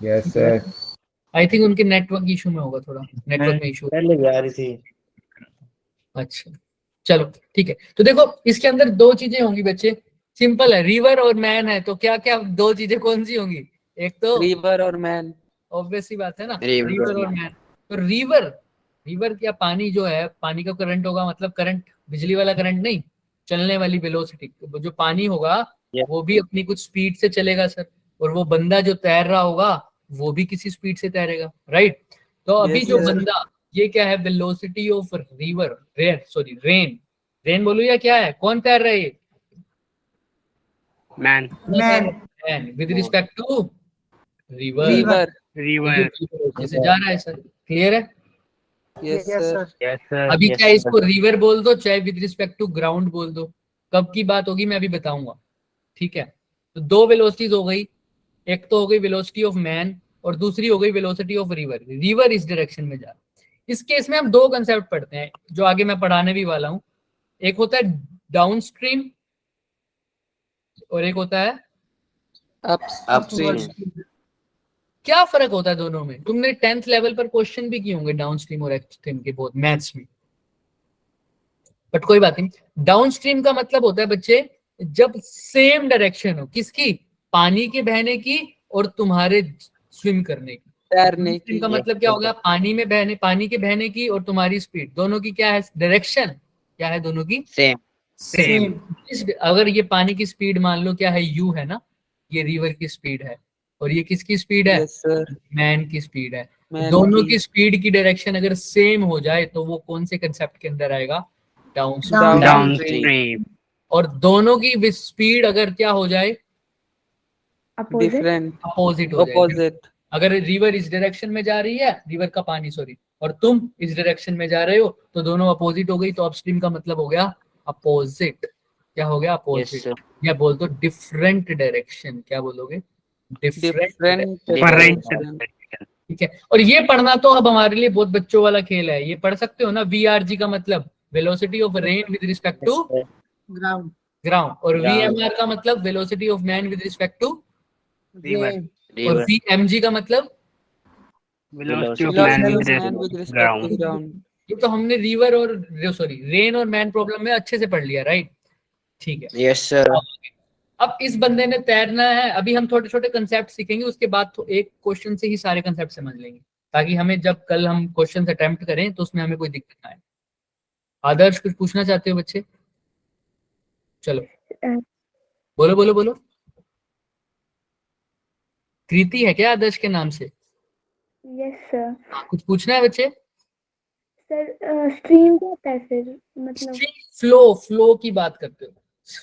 Yes sir. I think उनके network issue में होगा, थोड़ा नेटवर्क में इशू। पहले भी आ रही थी। अच्छा चलो ठीक है। तो देखो इसके अंदर दो चीजें होंगी बच्चे, सिंपल है, रिवर और मैन है, तो क्या क्या दो चीजें कौन सी होंगी? एक तो रिवर और मैन। ऑब्वियस सी बात है ना, River। रिवर और मैन। तो रिवर, रिवर क्या, पानी जो है, पानी का करंट होगा, मतलब करंट बिजली वाला करंट नहीं, चलने वाली वेलोसिटी। जो पानी होगा वो भी अपनी कुछ स्पीड से चलेगा सर, और वो बंदा जो तैर रहा होगा वो भी किसी स्पीड से तैरेगा, राइट। तो अभी Yes, जो sir. बंदा, ये क्या है, velocity of river, rain, sorry rain, rain बोलू या क्या है, कौन तैर रहा है ये? Man. Man with respect to river, river. River. जैसे जा रहा है सर, क्लियर है? Yes sir. Yes sir. अभी चाहे इसको रिवर बोल दो, चाहे विद रिस्पेक्ट टू ग्राउंड बोल दो, कब की बात होगी मैं अभी बताऊंगा, ठीक है। तो दो वेलोसिटीज हो गई, एक तो हो गई वेलोसिटी ऑफ मैन और दूसरी हो गई वेलोसिटी ऑफ रिवर। रिवर इस डायरेक्शन में जा रहा है। इस केस में हम दो कंसेप्ट पढ़ते हैं जो आगे मैं पढ़ाने भी वाला हूं। एक होता है डाउन स्ट्रीम और एक होता है अपस्ट्रीम। क्या फर्क होता है दोनों में? तुमने 10th लेवल पर क्वेश्चन भी किए होंगे डाउन स्ट्रीम और अपस्ट्रीम के, बहुत मैथ्स में, बट कोई बात नहीं। डाउन स्ट्रीम का मतलब होता है बच्चे जब सेम डायरेक्शन हो, किसकी? पानी के बहने की और तुम्हारे स्विम करने की। तैरने की। का मतलब क्या होगा? पानी में बहने, पानी के बहने की और तुम्हारी स्पीड, दोनों की क्या है डायरेक्शन, क्या है दोनों की? सेम। सेम। अगर ये पानी की स्पीड मान लो क्या है, यू है ना, ये रिवर की स्पीड है, और ये किसकी स्पीड है? Yes sir. मैन की स्पीड है। मैन दोनों की। की स्पीड की डायरेक्शन अगर सेम हो जाए तो वो कौन से कंसेप्ट के अंदर आएगा? Down stream. Down stream. और दोनों की स्पीड अगर क्या हो जाए? डिफरेंट। अपोजिट हो जाए। अपोजिट। अगर रिवर इस डायरेक्शन में जा रही है, रिवर का पानी सॉरी, और तुम इस डायरेक्शन में जा रहे हो, तो दोनों अपोजिट हो गई, तो अपस्ट्रीम का मतलब हो गया अपोजिट। क्या हो गया? अपोजिट। या बोल दो डिफरेंट डायरेक्शन, क्या बोलोगे? डिफरेंट। डिफरेंट। ठीक है। और ये पढ़ना तो अब हमारे लिए बहुत बच्चों वाला खेल है, ये पढ़ सकते हो ना। VRG का मतलब velocity of rain with respect to ground. Ground, और VMR का मतलब velocity of man with respect to, river. और VMG का मतलब velocity of Velocity man of man with with respect to ground. ground. ये तो हमने रिवर और सॉरी रेन और मैन प्रॉब्लम में अच्छे से पढ़ लिया, राइट? ठीक है। Yes sir. अब इस बंदे ने तैरना है, अभी हम छोटे छोटे कंसेप्ट सीखेंगे, उसके बाद तो एक क्वेश्चन से ही सारे कंसेप्ट समझ लेंगे, ताकि हमें जब कल हम क्वेश्चन अटेम्प्ट करें तो उसमें हमें कोई दिक्कत ना आए। आदर्श कुछ पूछना चाहते हो बच्चे? चलो बोलो बोलो बोलो। कृति है क्या आदर्श के नाम से? Yes sir. कुछ पूछना है बच्चे? सर स्ट्रीम क्या होता है फिर, मतलब? फ्लो, फ्लो की बात करते हो,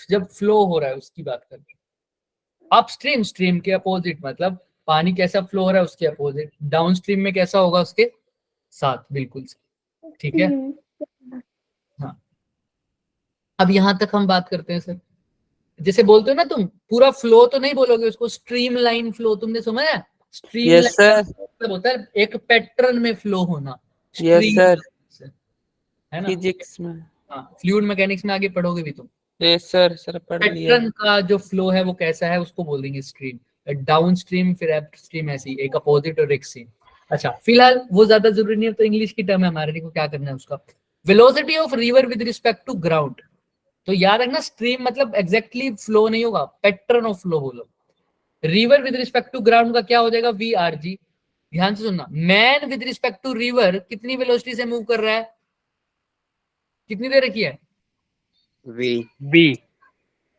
जब फ्लो हो रहा है उसकी बात करते हो। अपस्ट्रीम, स्ट्रीम के अपोजिट, मतलब पानी कैसा फ्लो हो रहा है उसके अपोजिट। डाउन स्ट्रीम में कैसा होगा उसके साथ, बिल्कुल। ठीक है। हाँ, अब यहां तक हम बात करते हैं सर। जैसे बोलते हो ना तुम, पूरा फ्लो तो नहीं बोलोगे उसको, स्ट्रीम लाइन फ्लो, तुमने सुना है? Stream Yes sir. मतलब होता है एक पैटर्न में फ्लो होना। Yes sir. है ना? फिजिक्स में। हाँ, फ्लूइड मैकेनिक्स में आगे पढ़ोगे भी तुम। यस सर, सर पढ़ लिया। पैटर्न का जो फ्लो है वो कैसा है उसको बोल देंगे स्ट्रीम। डाउन स्ट्रीम फिर अप स्ट्रीम, ऐसी एक अपोजिट और एक सेम। अच्छा, फिलहाल वो ज्यादा जरूरी नहीं है, तो इंग्लिश की टर्म है हमारे लिए, को क्या करना है उसका। Velocity of river with respect to ground, तो याद रखना स्ट्रीम मतलब एग्जैक्टली फ्लो नहीं होगा, पैटर्न ऑफ फ्लो बोलो। River with respect to ground का क्या हो जाएगा? VRG। ध्यान से सुनना, man with respect to river कितनी वेलोसिटी से मूव कर रहा है? कितनी देर रखी है? बी।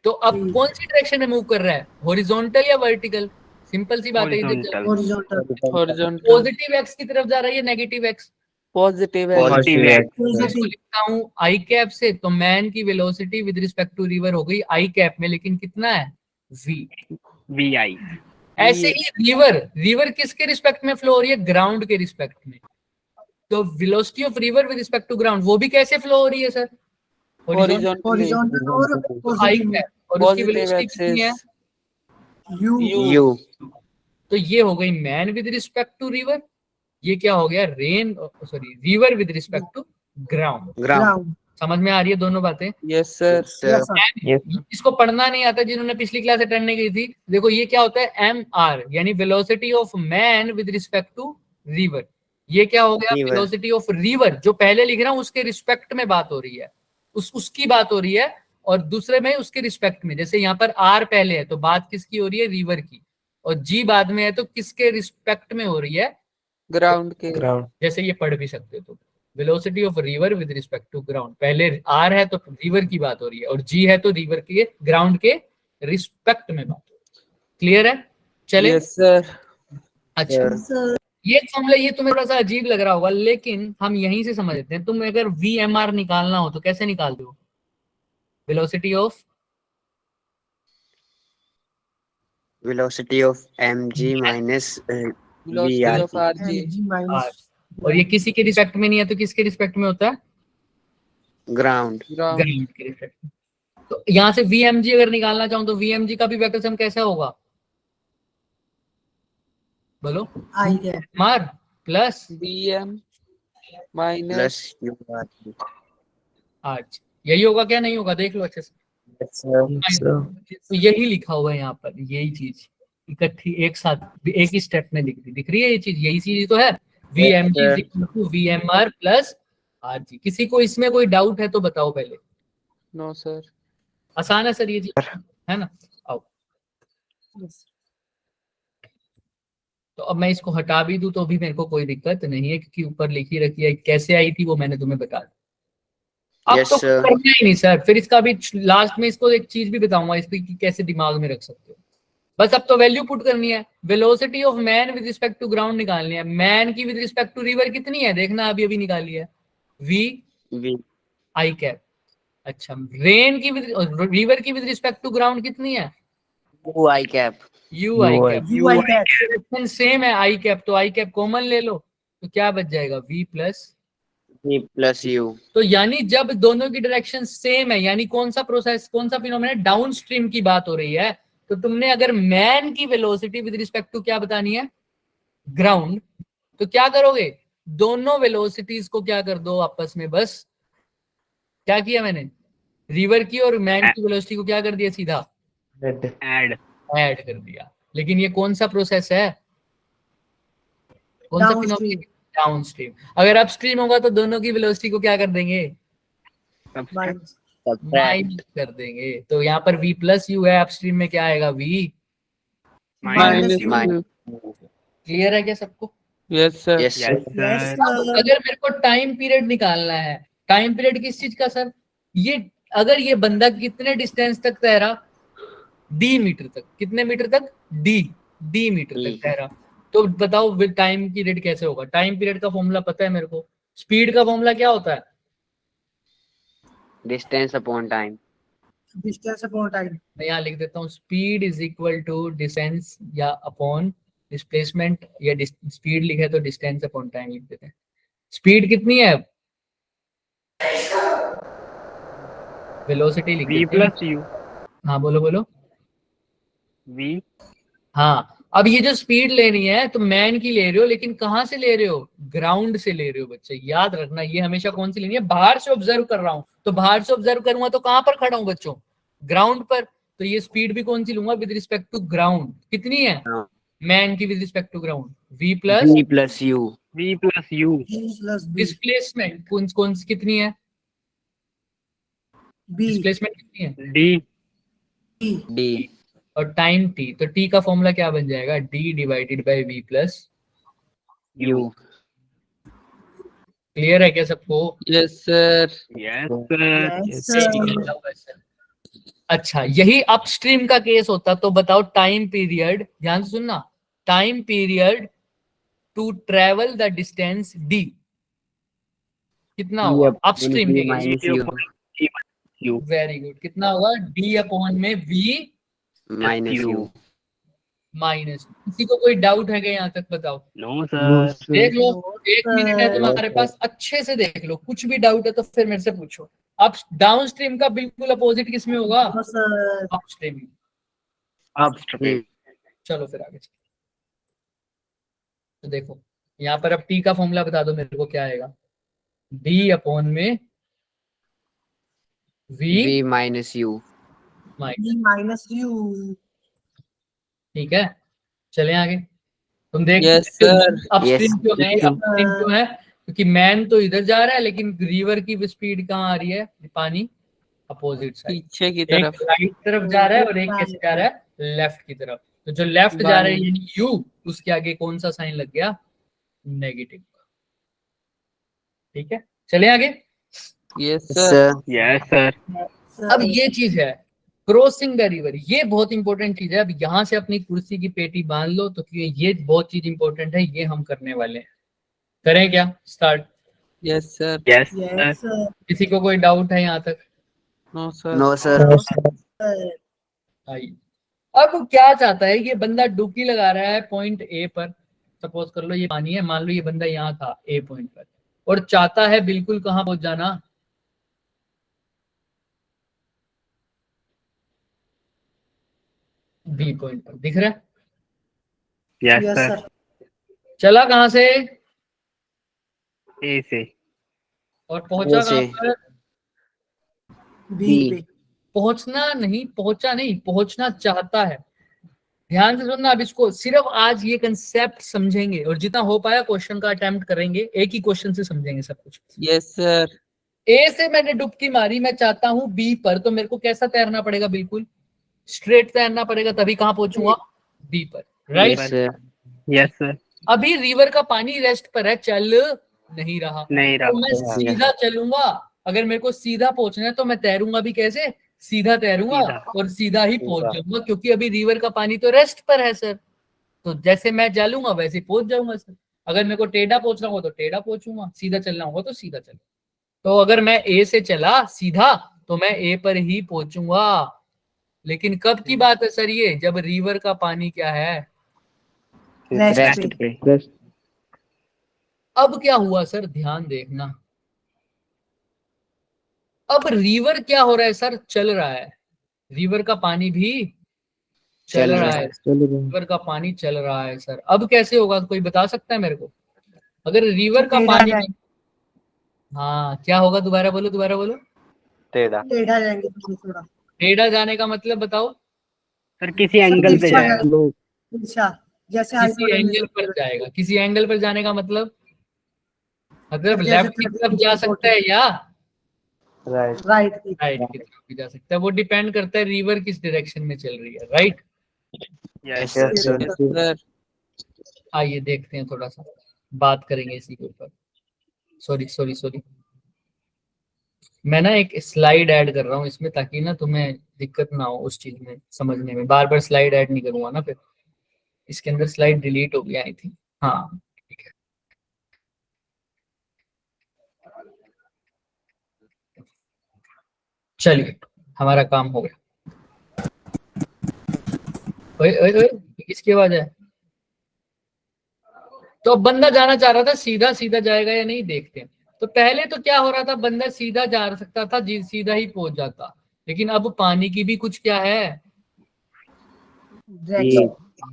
तो अब कौन सी डायरेक्शन में मूव कर रहा है? हॉरिजॉन्टल या वर्टिकल? सिंपल सी बात है। हॉरिजॉन्टल। पॉजिटिव एक्स की तरफ जा रहा है या नेगेटिव एक्स? पॉजिटिव है। इसको लिखता हूं आई कैप से, तो मैन की velocity with respect to river हो गई आई कैप में, लेकिन कितना है? V। आई। ऐसे ही रिवर, रिवर किसके रिस्पेक्ट में फ्लो हो रही है? ग्राउंड के रिस्पेक्ट में। तो velocity of river with respect to ground वो भी कैसे फ्लो हो रही है सर? हॉरिजॉन्टल और आई कैप, और उसकी पॉजिटिव वेलोसिटी कितनी है? एक्सिस। यू। तो ये हो गई man with respect to river, ये क्या हो गया? Rain, sorry river with respect to ground. Ground. समझ में आ रही है दोनों बातें? Yes, sir. इसको पढ़ना नहीं आता जिन्होंने पिछली क्लास अटेंड नहीं की थी, देखो ये क्या होता है, एम आर यानी velocity of man with respect to river. ये क्या हो गया, River. वेलोसिटी ऑफ रिवर, जो पहले लिख रहा हूं उसके रिस्पेक्ट में बात हो रही है, उसकी बात हो रही है, और दूसरे में उसके रिस्पेक्ट में। जैसे यहाँ पर आर पहले है तो बात किसकी हो रही है, रिवर की, और जी बाद में है तो किसके रिस्पेक्ट में हो रही है, Ground के. जैसे ये पढ़ भी सकते हो तो velocity of river with respect to ground, पहले आर है तो रिवर की बात हो रही है, और जी है तो रिवर के ग्राउंड के रिस्पेक्ट में बात हो रही है। क्लियर है? चले। Yes, sir. अच्छा, ये फॉर्मूला ये तुम्हें थोड़ा सा अजीब लग रहा होगा, लेकिन हम यहीं से समझ लेते हैं। तुम अगर वी एम आर निकालना हो तो कैसे निकालते हो, velocity of Velocity of mg minus Velocity vr. of RG. R, और ये किसी के रिस्पेक्ट में नहीं है तो किसके रिस्पेक्ट में होता है, Ground. Ground. ग्राउंड के रिस्पेक्ट में। तो यहाँ से वीएमजी अगर निकालना चाहूं तो वीएमजी का भी वेक्टर सम कैसा होगा, बोलो, आई है मार plus BM minus. Plus ur. आज यही होगा क्या, नहीं होगा, देख लो अच्छे से। Yes, sir. तो यही लिखा हुआ है यहाँ पर, यही चीज इकट्ठी एक साथ एक ही स्टेप में लिख दी, दिख रही है ये चीज, यही चीज तो है, V M G is equal to V M R plus R G. किसी को इसमें कोई डाउट है तो बताओ पहले। No, sir. आसान है सर ये चीज, है ना? आओ, तो अब मैं इसको हटा भी दूं तो भी मेरे को कोई दिक्कत नहीं है, क्योंकि ऊपर लिखी रखी है, कैसे आई थी वो मैंने तुम्हें बता दी। अब Yes, तो sir. करना ही नहीं सर, फिर इसका भी लास्ट में इसको एक चीज भी बताऊंगा इसकी कि कैसे दिमाग में रख सकते हो। बस अब तो वैल्यू पुट करनी है, velocity of man with respect to ground निकालनी है। मैन की विद रिस्पेक्ट टू रिवर कितनी है देखना, अभी अभी निकाली है, वी v आई कैप। अच्छा, रेन की विद रिवर की विद रिस्पेक्ट टू ग्राउंड कितनी है, u I cap. You I cap. You I cap same है आई कैप, तो आई कैप कॉमन ले लो तो क्या बच जाएगा, v plus. v plus u. तो यानी जब दोनों की डायरेक्शन सेम है, यानी कौन सा प्रोसेस, कौन सा फिनोमेना, डाउन स्ट्रीम की बात हो रही है, तो तुमने अगर मैन की वेलोसिटी विद रिस्पेक्ट टू क्या बतानी है, ग्राउंड, तो क्या करोगे, दोनों वेलोसिटीज को क्या कर दो आपस में, बस क्या किया मैंने, रिवर की और मैन की वेलोसिटी को क्या कर दिया, सीधा Add. ऐड कर दिया। लेकिन ये कौन सा प्रोसेस है, कौन सा फिनोमेना, डाउन स्ट्रीम। अगर अप स्ट्रीम होगा तो दोनों की वेलोसिटी को क्या कर देंगे, Subtract. माइनस कर देंगे। तो यहाँ पर v प्लस यू है, अपस्ट्रीम में क्या आएगा, v Minus Minus. U. Clear है क्या सबको? Yes, sir. Yes, sir. अगर मेरे को टाइम पीरियड निकालना है, टाइम पीरियड किस चीज का सर, ये अगर ये बंदा कितने डिस्टेंस तक तैरा, d मीटर तक, कितने मीटर तक, d मीटर तक D. तैरा, तो बताओ टाइम पीरियड कैसे होगा। टाइम पीरियड का फॉर्मूला पता है मेरे को, स्पीड का फॉर्मूला क्या होता है, Distance upon time. Distance upon time मैं यहाँ लिख देता हूँ, speed is equal to distance या अपॉन डिस्प्लेसमेंट, या स्पीड लिखे तो डिस्टेंस अपॉन टाइम लिख देते हैं। स्पीड कितनी है, वेलोसिटी लिख v देते हैं। plus u. हाँ बोलो बोलो। v हाँ, अब ये जो स्पीड लेनी है तो मैन की ले रहे हो, लेकिन कहाँ से ले रहे हो, ग्राउंड से ले रहे हो बच्चे, याद रखना। ये हमेशा कौन सी लेनी है, बाहर से ऑब्जर्व कर रहा हूँ, तो बाहर से ऑब्जर्व करूंगा तो कहाँ पर खड़ा हूँ बच्चों, ग्राउंड पर। तो ये स्पीड भी कौन सी लूंगा, विद रिस्पेक्ट टू ग्राउंड, कितनी है, हाँ। मैन की with respect to ground, v plus v plus u. v plus u. Plus B displacement कौन सी कितनी है, बी डिस्प्लेसमेंट कितनी है, d. d. और टाइम t, तो t का फॉर्मूला क्या बन जाएगा, d divided by v plus. u. Clear है क्या सबको? Yes, sir. Yes, sir. अच्छा, यही अपस्ट्रीम का केस होता तो बताओ, टाइम पीरियड, ध्यान से सुनना, time period to travel the distance d कितना होगा अपस्ट्रीम के minus case, u. Very good, कितना होगा, d अपॉन में v Minus u. माइनस। किसी को कोई डाउट है क्या यहाँ तक, बताओ। No, sir. देख लो, 1 मिनट है तुम्हारे पास, अच्छे से देख लो, कुछ भी डाउट है तो फिर मेरे से पूछो। अब डाउन स्ट्रीम का बिल्कुल अपोजिट किसमें होगा, अपस्ट्रीम। Upstream. चलो फिर आगे चलो। तो देखो यहाँ पर अब टी का फॉर्मूला बता दो मेरे को, क्या आएगा, d अपॉन में V V minus U. Minus, V minus U. ठीक है। चले आगे, तुम देख Yes, sir. अपस्ट्रीम Yes, क्यों है, yes. अपस्ट्रीम क्यों है? क्योंकि मैन तो इधर जा रहा है, लेकिन रिवर की स्पीड कहाँ आ रही है? पानी अपोजिट साइड, पीछे की एक तरफ। राइट तरफ जा रहा है और एक कैसे जा रहा है? लेफ्ट की तरफ। तो जो लेफ्ट जा रहा है यानी यू, उसके आगे कौन सा साइन लग गया? नेगेटिव। ठीक है, चले आगे। Yes, Yes, sir. sir. Yes, sir. अब ये चीज है क्रॉसिंग द रिवर, ये बहुत इंपॉर्टेंट चीज है। अब यहाँ से अपनी कुर्सी की पेटी बांध लो, तो ये बहुत चीज इंपॉर्टेंट है, ये हम करने वाले हैं। करें क्या? Start. Yes, sir. Yes, sir. Yes, sir. किसी को कोई डाउट है यहाँ तक? No, sir. No, sir. आइए, अब क्या चाहता है ये बंदा? डुबकी लगा रहा है पॉइंट ए पर। सपोज कर लो ये पानी है, मान लो ये बंदा यहाँ था ए पॉइंट पर, और चाहता है बिल्कुल कहाँ पहुंच जाना? बी पॉइंट पर। दिख रहा है? Yes, Yes, sir. sir. चला कहाँ से A से और पहुंचा O कहाँ से पर? B B. पे. पहुंचना नहीं, पहुंचा नहीं, पहुंचना चाहता है। ध्यान से सुनना, अब इसको सिर्फ आज ये कंसेप्ट समझेंगे और जितना हो पाया क्वेश्चन का अटेम्प्ट करेंगे, एक ही क्वेश्चन से समझेंगे सब कुछ। Yes, sir. ए से मैंने डुबकी मारी, मैं चाहता हूं बी पर, तो मेरे को कैसा तैरना पड़ेगा? बिल्कुल स्ट्रेट तैरना पड़ेगा, तभी कहां पहुंचूंगा? बी पर, right? Yes, sir. Yes, sir. अभी रिवर का पानी रेस्ट पर है, चल नहीं रहा, नहीं तो मैं रहा। सीधा चलूंगा। अगर मेरे को सीधा पहुंचना है तो मैं तैरूंगा भी कैसे? सीधा तैरूंगा सीधा। और सीधा ही पहुंच जाऊंगा, क्योंकि अभी रिवर का पानी तो रेस्ट पर है सर। तो जैसे मैं चलूंगा वैसे पहुंच जाऊंगा सर। अगर मेरे को टेढ़ा पहुंचना होगा तो टेढ़ा पहुंचूंगा, सीधा चलना होगा तो सीधा चलूंगा। तो अगर मैं ए से चला सीधा तो मैं ए पर ही पहुंचूंगा। लेकिन कब की बात है सर ये? जब रिवर का पानी क्या है? Rest पे। अब क्या हुआ सर? ध्यान देखना, अब रिवर क्या हो रहा है सर? चल रहा है, रिवर का पानी भी चल रहा है, रिवर का पानी चल रहा है सर। अब कैसे होगा, कोई बता सकता है मेरे को? अगर रिवर का टेढ़ा पानी, जाएंगे। हाँ क्या होगा? दोबारा बोलो, दोबारा बोलो। टेढ़ा। टेढ़ा जाएंगे थोड़ा. टेढ़ा जाने का मतलब बताओ? सर किसी एंगल पे जाएगा। अच्छा, जैसे किसी एंगल पर जाएगा। किसी एंगल पर जाने का मतलब जैसे लेफ्ट की तरफ जा सकता है या राइट राइट की तरफ भी जा सकता है। वो डिपेंड करता है रिवर किस डायरेक्शन में चल रही है, right? Yes, sir. Yes, sir. आइए देखते हैं, थोड़ा सा बात करेंगे इसी के ऊपर। सॉरी, मैं ना एक स्लाइड ऐड कर रहा हूँ इसमें, ताकि ना तुम्हें दिक्कत ना हो उस चीज में समझने में। बार बार स्लाइड ऐड नहीं करूंगा ना, फिर इसके अंदर स्लाइड डिलीट हो गया आई थिंक। हाँ ठीक है, चलिए हमारा काम हो गया। ओए ओए ओए, किसकी आवाज है? तो अब बंदा जाना चाह रहा था, सीधा सीधा जाएगा या नहीं देखते हैं। तो पहले तो क्या हो रहा था, बंदा सीधा जा सकता था, सीधा ही पहुंच जाता। लेकिन अब पानी की भी कुछ क्या है?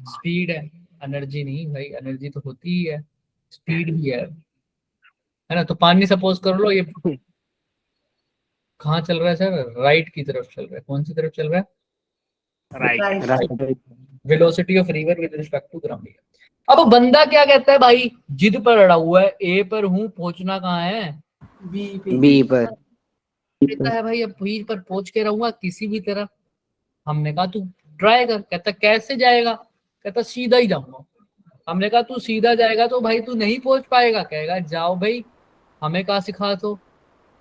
स्पीड है, एनर्जी नहीं भाई, एनर्जी तो होती ही है, स्पीड भी है ना? तो पानी सपोज कर लो ये कहाँ चल रहा है सर? राइट की तरफ चल रहा है। कौन सी तरफ चल रहा है? Right. Velocity of river with respect to ground. अब बंदा क्या कहता है भाई? जिद पर अड़ा हुआ है, ए पर हूं, पहुंचना कहाँ है? बी पे. B पर। कहता है भाई अब बी पर पहुंच के रहूंगा किसी भी तरह। हमने कहा तू ट्राई कर। कहता कैसे जाएगा? कहता सीधा ही जाऊंगा। हमने कहा तू सीधा जाएगा तो भाई तू नहीं पहुंच पाएगा। कहेगा जाओ भाई, हमें कहा सिखा, तो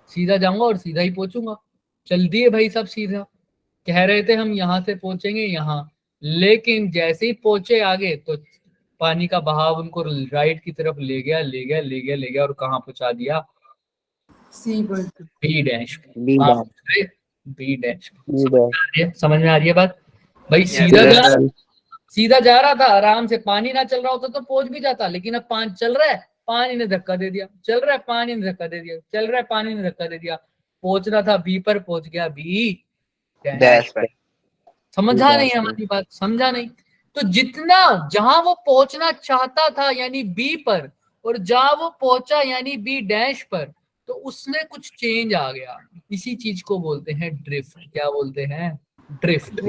सीधा जाऊंगा और सीधा ही पहुंचूंगा। चल दिए भाई सब सीधा। कह रहे थे हम यहाँ से पहुंचेंगे यहाँ, लेकिन जैसे ही पहुंचे आगे तो पानी का बहाव उनको राइट की तरफ ले गया और कहाँ पहुंचा दिया? सी पर. B dash. B dash. B dash. समझ में आ रही है बात भाई? Yes, सीधा जा रहा था आराम से, पानी ना चल रहा होता तो पहुंच भी जाता। लेकिन अब पानी चल रहा है, पानी ने धक्का दे दिया, चल रहा है, पानी ने धक्का दे दिया, चल रहा है, पानी ने धक्का दे दिया। पहुंचना था बी पर, पहुंच गया बी डैश पर। समझा नहीं हमारी बात? समझा नहीं? तो जितना जहां वो पहुंचना चाहता था यानी बी पर, और जहां वो पहुंचा यानी बी डैश पर, तो उसमें कुछ चेंज आ गया, इसी चीज को बोलते हैं ड्रिफ्ट। क्या बोलते हैं? ड्रिफ्ट।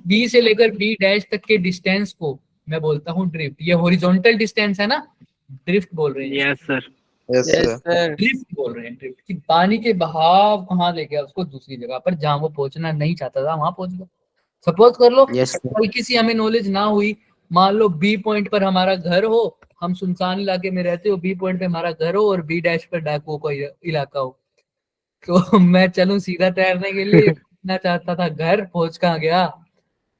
बी से लेकर बी डैश तक के डिस्टेंस को मैं बोलता हूँ ड्रिफ्ट। ये हॉरिजॉन्टल डिस्टेंस है ना, ड्रिफ्ट बोल रहे हैं। Yes sir. Yes, sir. Drift बोल रहे हैं, ड्रिफ्ट कि पानी के बहाव कहाँ ले गया उसको, दूसरी जगह पर जहां वो पहुंचना नहीं चाहता था वहां पहुंच गया। सपोज कर लो हल्की सी हमें नॉलेज ना हुई, मान लो बी पॉइंट पर हमारा घर हो, हम सुनसान इलाके में रहते हो, बी पॉइंट पे हमारा घर हो और बी डैश पर डाकुओं का इलाका हो, तो मैं चलूं सीधा तैरने के लिए, ना चाहता था घर, पहुंच कहाँ गया?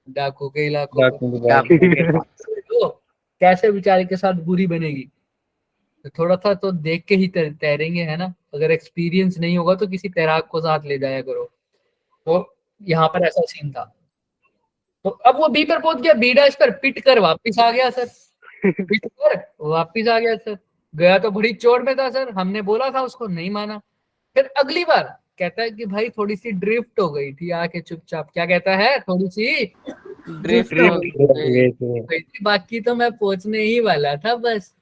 डाकू के इलाकों में। तो कैसे बेचारे के साथ बुरी बनेगी? तो थोड़ा सा तो देख के ही तैरेंगे, है ना। अगर एक्सपीरियंस नहीं होगा तो किसी तैराक को साथ ले जाया करो। तो यहाँ पर ऐसा सीन था। तो अब वो बी पर पहुंच गया, बी डैश पर पिट कर वापिस आ गया सर, पिट कर वापिस आ गया सर। गया तो बड़ी चोट में था सर, हमने बोला था उसको, नहीं माना। फिर अगली बार कहता है कि भाई थोड़ी सी ड्रिफ्ट हो गई थी, आके चुपचाप, क्या कहता है, थोड़ी सी Drift हो हो गई। गई थी, बाकी तो मैं पहुंचने ही वाला था, बस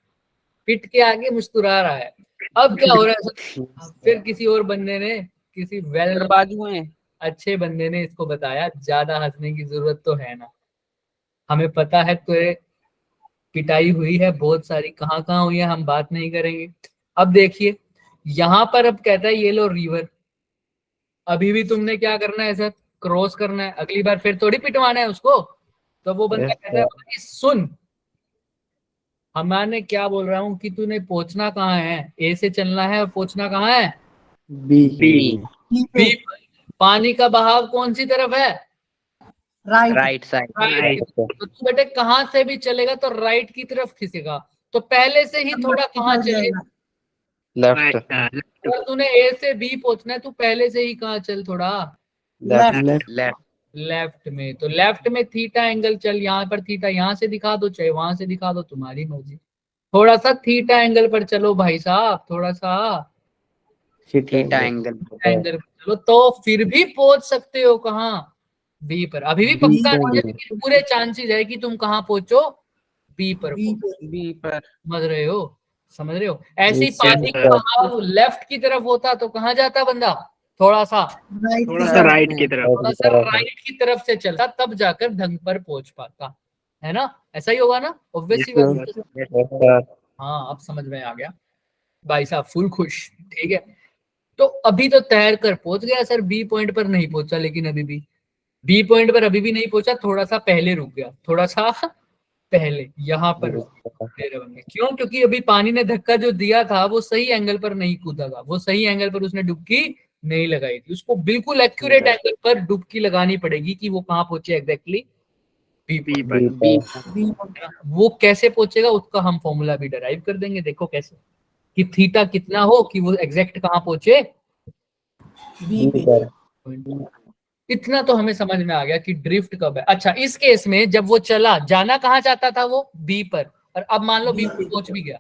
पिट के आगे मुस्कुरा रहा है। अब क्या हो रहा है सर? फिर किसी और बंदे ने, किसी वेल बाजू में अच्छे बंदे ने इसको बताया, ज्यादा हंसने की जरूरत तो है ना, हमें पता है तो पिटाई हुई है बहुत सारी, कहाँ कहाँ हुई है हम बात नहीं करेंगे। अब देखिए यहाँ पर अब कहता है ये लो रिवर, अभी भी तुमने क्या करना है सर? क्रॉस करना है, अगली बार फिर थोड़ी पिटवाना है उसको। तो वो बंदा कहता है भाई सुन, हमारे क्या बोल रहा हूँ कि तूने पहुंचना कहाँ है, ए से चलना है और पहुंचना कहाँ है? बी। बी। पानी का बहाव कौन सी तरफ है? Right side. राइट। तो तू बेटे कहाँ से भी चलेगा तो राइट की तरफ खिसेगा, तो पहले से ही थोड़ा कहाँ चले? लेफ्ट। अगर तूने ए से बी पहुंचना है तो पहले से ही कहाँ चल, थोड़ा लेफ्ट। लेफ्ट में। तो लेफ्ट में थीटा एंगल चल, यहाँ पर थीटा यहाँ से दिखा दो चाहे वहां से दिखा दो, तुम्हारी मर्जी। थोड़ा सा थीटा एंगल पर चलो भाई साहब, थोड़ा सा थीटा एंगल। एंगल पर चलो, तो फिर भी पहुंच सकते हो कहाँ? बी पर। अभी भी पक्का नहीं है, लेकिन पूरे चांसेस है कि तुम कहाँ पहुंचो? बी पर। बी पर। समझ रहे हो? समझ रहे हो? ऐसे ही पानी का बहाव लेफ्ट की तरफ होता तो कहाँ जाता बंदा? थोड़ा सा राइट की तरफ। थोड़ा सा राइट की तरफ से चलता, तब जाकर ढंग पर पहुंच पाता, है ना। ऐसा ही होगा ना, ऑब्वियसली बात। हाँ अब समझ में आ गया भाई साहब, फुल खुश। ठीक है, तो अभी तो तैर कर पहुंच गया सर, बी पॉइंट पर नहीं पहुंचा, लेकिन अभी भी बी पॉइंट पर अभी भी नहीं पहुंचा, थोड़ा सा पहले रुक गया, थोड़ा सा पहले यहाँ पर क्यों? क्योंकि अभी पानी ने धक्का जो दिया था वो सही एंगल पर नहीं कूदा था, वो सही एंगल पर उसने डुबकी नहीं लगाई थी, उसको बिल्कुल एक्यूरेट एंगल पर डुबकी लगानी पड़ेगी कि वो कहाँ पहुंचे एग्जैक्टली? बी पर। वो कैसे पहुंचेगा उसका हम फॉर्मूला भी डराइव कर देंगे, देखो कैसे, कि थीटा कितना हो कि वो एग्जैक्ट कहाँ पहुंचे? बी पर। इतना तो हमें समझ में आ गया कि ड्रिफ्ट कब है। अच्छा, इस केस में जब वो चला, जाना कहाँ चाहता था वो? बी पर, और अब मान लो बी पर पहुंच भी गया,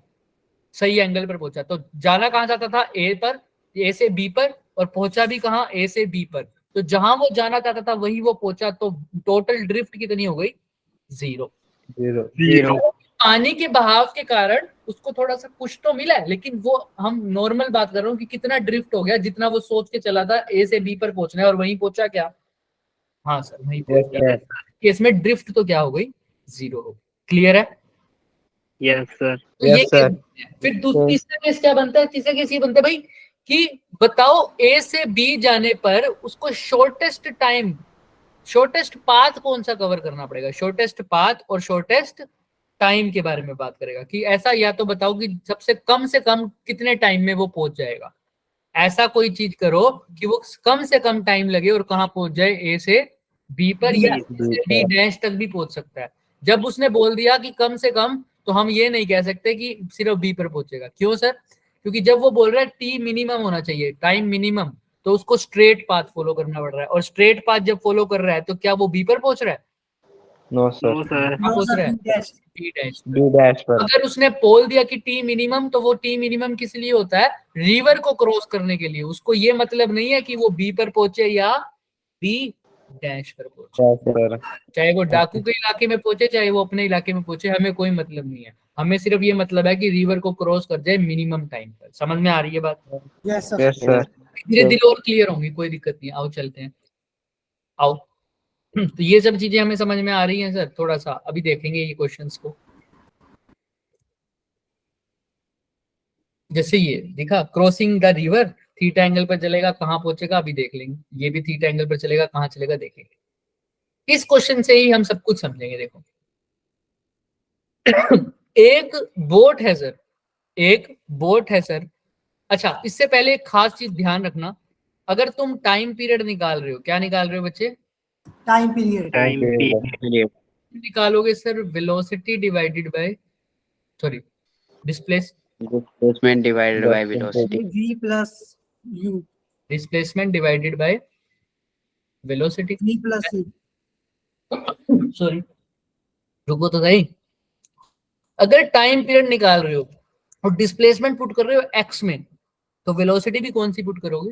सही एंगल पर पहुंचा, तो जाना कहाँ चाहता था? ए पर, ए से बी पर, और पहुंचा भी कहाँ? ए से बी पर। तो जहां वो जाना चाहता था वही वो पहुंचा, तो टोटल ड्रिफ्ट कितनी हो गई? जीरो। पानी के बहाव के कारण उसको थोड़ा सा कुछ तो मिला है, लेकिन वो हम नॉर्मल बात कर रहा हूँ कि कितना ड्रिफ्ट हो गया, जितना वो सोच के चला था ए से बी पर पहुंचना है और वहीं पहुंचा क्या? हाँ सर, वहीं पहुंच गया। केस में ड्रिफ्ट तो क्या हो गई? जीरो हो गई। क्लियर है? Yes sir. तो ये फिर तीसरा केस क्या बनता है? तीसरा केस ये बनता है भाई कि बताओ ए से बी जाने पर उसको शॉर्टेस्ट टाइम, शॉर्टेस्ट पाथ कौन सा कवर करना पड़ेगा? शॉर्टेस्ट पाथ और शॉर्टेस्ट टाइम के बारे में बात करेगा कि ऐसा, या तो बताओ कि सबसे कम से कम कितने टाइम में वो पहुंच जाएगा, ऐसा कोई चीज करो कि वो कम से कम टाइम लगे और कहां पहुंच जाए? ए से बी पर, या बी डैश तक भी पहुंच सकता है। जब उसने बोल दिया कि कम से कम, तो हम ये नहीं कह सकते कि सिर्फ बी पर पहुंचेगा। क्यों सर? क्योंकि जब वो बोल रहा है टी मिनिमम होना चाहिए, टाइम मिनिमम, तो उसको स्ट्रेट पाथ फॉलो करना पड़ रहा है, और स्ट्रेट पाथ जब फॉलो कर रहा है तो क्या वो बी पर पहुंच रहा है? No sir. पहुंच रहा है बी डैश पर। बी डैश पर। अगर उसने बोल दिया कि टी मिनिमम, तो वो टी मिनिमम किस लिए होता है? रिवर को क्रॉस करने के लिए। उसको ये मतलब नहीं है कि वो बी पर पहुंचे या बी डैश पर पहुंचे। सर चाहे वो डाकू के इलाके में पहुंचे, चाहे वो अपने इलाके में पहुंचे, हमें कोई मतलब नहीं है। हमें सिर्फ ये मतलब है कि रिवर को क्रॉस कर जाए मिनिमम टाइम पर। समझ में आ रही है बात? Yes sir. यस सर धीरे धीरे और क्लियर होंगी, कोई दिक्कत नहीं है। आओ चलते हैं, आओ। तो ये सब चीजें हमें समझ में आ रही हैं सर। थोड़ा सा अभी देखेंगे ये क्वेश्चंस को। जैसे ये दिखा, crossing the river, theta angle पर चलेगा, कहाँ पहुंचेगा अभी देख लेंगे। ये भी थीटा एंगल पर चलेगा, कहाँ चलेगा देखेंगे। इस क्वेश्चन से ही हम सब कुछ समझेंगे। देखो एक बोट है सर, एक बोट है सर। अच्छा, इससे पहले एक खास चीज ध्यान रखना, अगर तुम टाइम पीरियड निकाल रहे हो, क्या निकाल रहे हो बच्चे? Time period. टाइम पीरियड निकालोगे sir velocity divided by, sorry, Displacement divided by velocity. v plus u, displacement divided by velocity. v plus u। Sorry, रुको तो सही। अगर टाइम पीरियड निकाल रहे हो और डिस्प्लेसमेंट पुट कर रहे हो एक्स में, तो वेलोसिटी भी कौन सी पुट करोगे?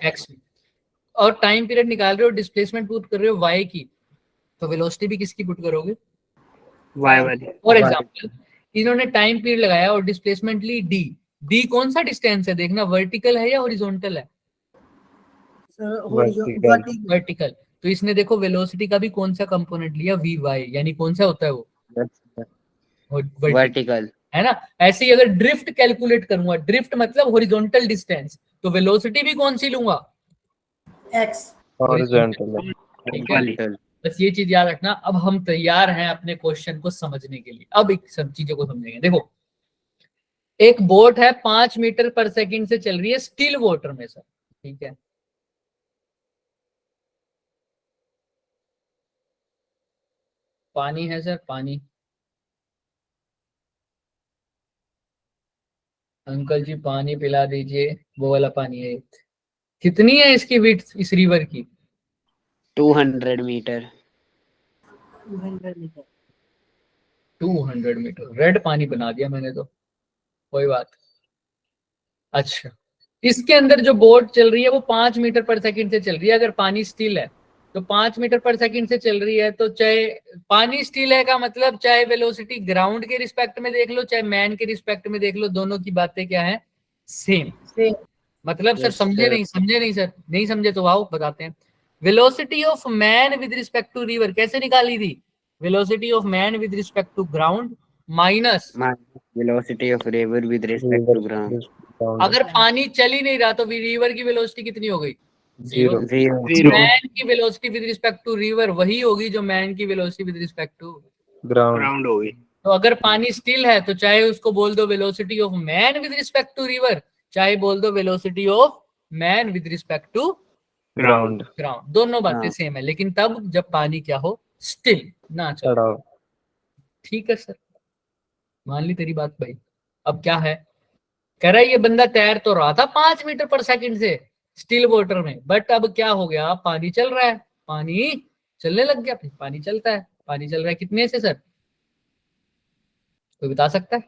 एक्स में। और टाइम पीरियड निकाल रहे हो, डिस्प्लेसमेंट पुट कर रहे हो वाई की, तो वेलोसिटी भी किसकी पुट करोगे? वाई वाली। फॉर एग्जाम्पल, इन्होंने टाइम पीरियड लगाया और डिस्प्लेसमेंट ली डी। डी कौन सा डिस्टेंस है देखना, वर्टिकल है या हॉरिजॉन्टल है? वर्टिकल। वर्टिकल। तो इसने देखो वेलोसिटी का भी कौन सा कंपोनेंट लिया? वी वाई, यानी कौन सा होता है वो? Vertical. है ना। ऐसे ही अगर ड्रिफ्ट कैलकुलेट करूंगा, ड्रिफ्ट मतलब हॉरिजॉन्टल डिस्टेंस, तो वेलोसिटी भी कौन सी लूंगा? एक्स। हॉरिजॉन्टल ठीक है, Vertical. बस ये चीज याद रखना। अब हम तैयार हैं अपने क्वेश्चन को समझने के लिए। अब एक सब चीजों को समझेंगे। देखो, एक बोट है 5 मीटर पर सेकंड से चल रही है स्टिल वाटर में सर, ठीक है। पानी है सर, पानी। अंकल जी पानी पिला दीजिए, वो वाला पानी है। कितनी है इसकी विड्थ इस रिवर की? 200 meter. 200 मीटर। 200 मीटर। रेड पानी बना दिया मैंने तो, कोई बात। अच्छा, इसके अंदर जो बोट चल रही है वो 5 मीटर पर सेकंड से चल रही है। अगर पानी स्टिल है तो 5 मीटर पर सेकंड से चल रही है, तो चाहे पानी स्टिल है का मतलब चाहे वेलोसिटी ग्राउंड के रिस्पेक्ट में देख लो, चाहे मैन के रिस्पेक्ट में देख लो, दोनों की बातें क्या है? सेम। मतलब सर Yes, समझे sir. नहीं? समझे नहीं सर? नहीं समझे तो आओ बताते हैं। Velocity of man with respect to river कैसे निकाली थी? Velocity of man with respect to ground minus Velocity of river with respect to ground. अगर पानी चल ही नहीं रहा तो रिवर की वेलोसिटी कितनी हो गई? जीरो। Zero. मैन की velocity with respect to river वही होगी जो मैन की velocity with respect to ground. Round हो गई। तो अगर पानी स्टिल है तो चाहे उसको बोल दो velocity of man with respect to river, चाहे बोल दो velocity of man with respect to ground. Ground, दोनों बातें हाँ। सेम है, लेकिन तब जब पानी क्या हो? स्टिल ना चलो। चढ़ाओ। ठीक है सर, मान ली तेरी बात भाई। अब क्या है? कह रहा है ये बंदा तैर तो रहा था 5 मीटर पर सेकंड से स्टिल वाटर में, बट अब क्या हो गया? पानी चल रहा है, पानी चलने लग गया। पानी चलता है, पानी चल रहा है कितने से सर? कोई बता सकता है?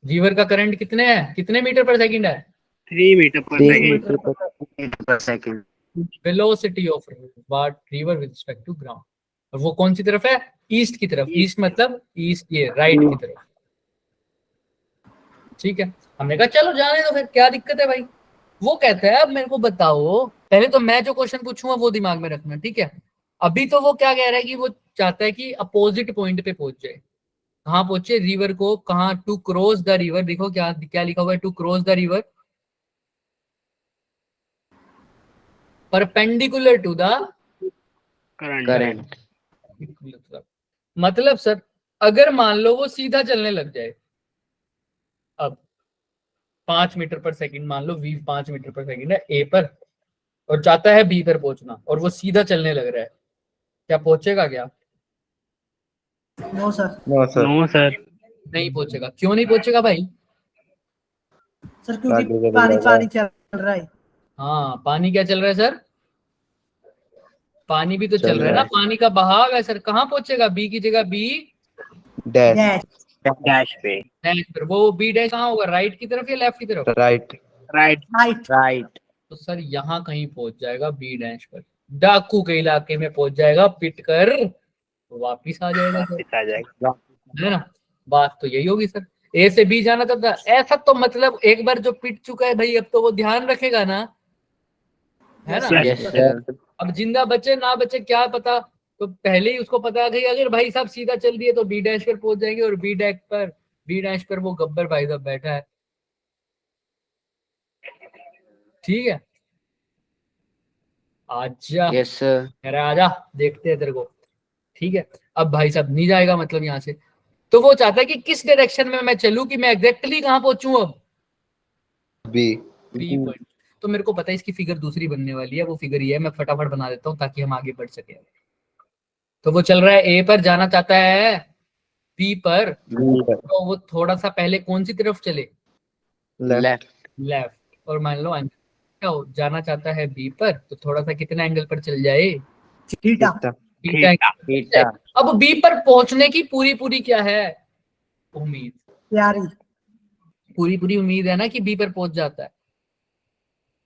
रिवर का करंट कितने है, कितने मीटर पर सेकंड है? 3 metre per second. Meter per second. Velocity of what river with respect to ground. और वो कौन सी तरफ है? ईस्ट की तरफ। ईस्ट मतलब ईस्ट, ये राइट की तरफ। ठीक है, हमने कहा चलो जाने दो फिर, क्या दिक्कत है भाई। वो कहता है अब मेरे को बताओ, पहले तो मैं जो क्वेश्चन पूछूंगा वो दिमाग में रखना, ठीक है। अभी तो वो क्या कह रहा है कि वो चाहता है कि अपोजिट पॉइंट पे पहुंच जाए। कहाँ पहुंचे? रिवर को कहाँ? To cross the river. देखो क्या क्या लिखा हुआ है, to cross the river perpendicular to the current. मतलब सर अगर मान लो वो सीधा चलने लग जाए, अब 5 मीटर पर सेकंड मान लो, v 5 मीटर पर सेकंड है ए पर, और चाहता है बी पर पहुंचना, और वो सीधा चलने लग रहा है, क्या पहुंचेगा? क्या no sir. No sir. No sir. नहीं पहुंचेगा। क्यों नहीं पहुंचेगा भाई? सर क्योंकि आगे चल पानी रहा है। पानी चल रहा है। हाँ, पानी क्या चल रहा है सर? पानी भी तो चल चल रहा है रहा ना, है। पानी का बहाव है सर। कहाँ पहुंचेगा? बी की जगह बी डैश। डैश। डैश पे। डैश पर। वो बी डैश कहाँ होगा? राइट की तरफ या लेफ्ट की तरफ? राइट। Right right Right. तो सर यहाँ कहीं पहुंच जाएगा बी डैश पर, डाकू के इलाके में पहुंच जाएगा, पिट कर वापिस आ जाएगा सर, वापस आ जाएगा। है ना। बात तो यही होगी सर, ए से बी जाना था ऐसा, तो मतलब एक बार जो पिट चुका है भाई अब तो वो ध्यान रखेगा ना, है ना। Yes, sir. अब जिंदा बचे ना बचे क्या पता, तो पहले ही उसको पता कि अगर भाई साहब सीधा चल दिए तो बी डैश पर पहुंच जाएंगे, और बी डैश पर वो गब्बर भाई साहब बैठा है। ठीक है, आजा Yes, sir. कह रहा है आजा देखते हैं तेरे को। ठीक है, अब भाई साहब नहीं जाएगा मतलब यहाँ से, तो वो चाहता है कि किस डायरेक्शन में मैं चलूं कि मैं एग्जैक्टली कहां पहुंचूं अब बी बी पॉइंट। तो मेरे को पता है इसकी फिगर दूसरी बनने वाली है, वो फिगर ये है, मैं फटाफट बना देता हूँ ताकि हम आगे बढ़ सके। तो वो चल रहा है ए पर, जाना चाहता है बी पर, तो वो थोड़ा सा पहले कौन सी तरफ चले, Left. लेफ्ट, और मान लो क्या हो, जाना चाहता है बी पर, तो थोड़ा सा कितना एंगल पर चल जाए, थीटा थीटा एंगल। Theta. अब बी पर पहुंचने की पूरी क्या है उम्मीद, तैयारी पूरी उम्मीद है ना कि बी पर पहुंच जाता है।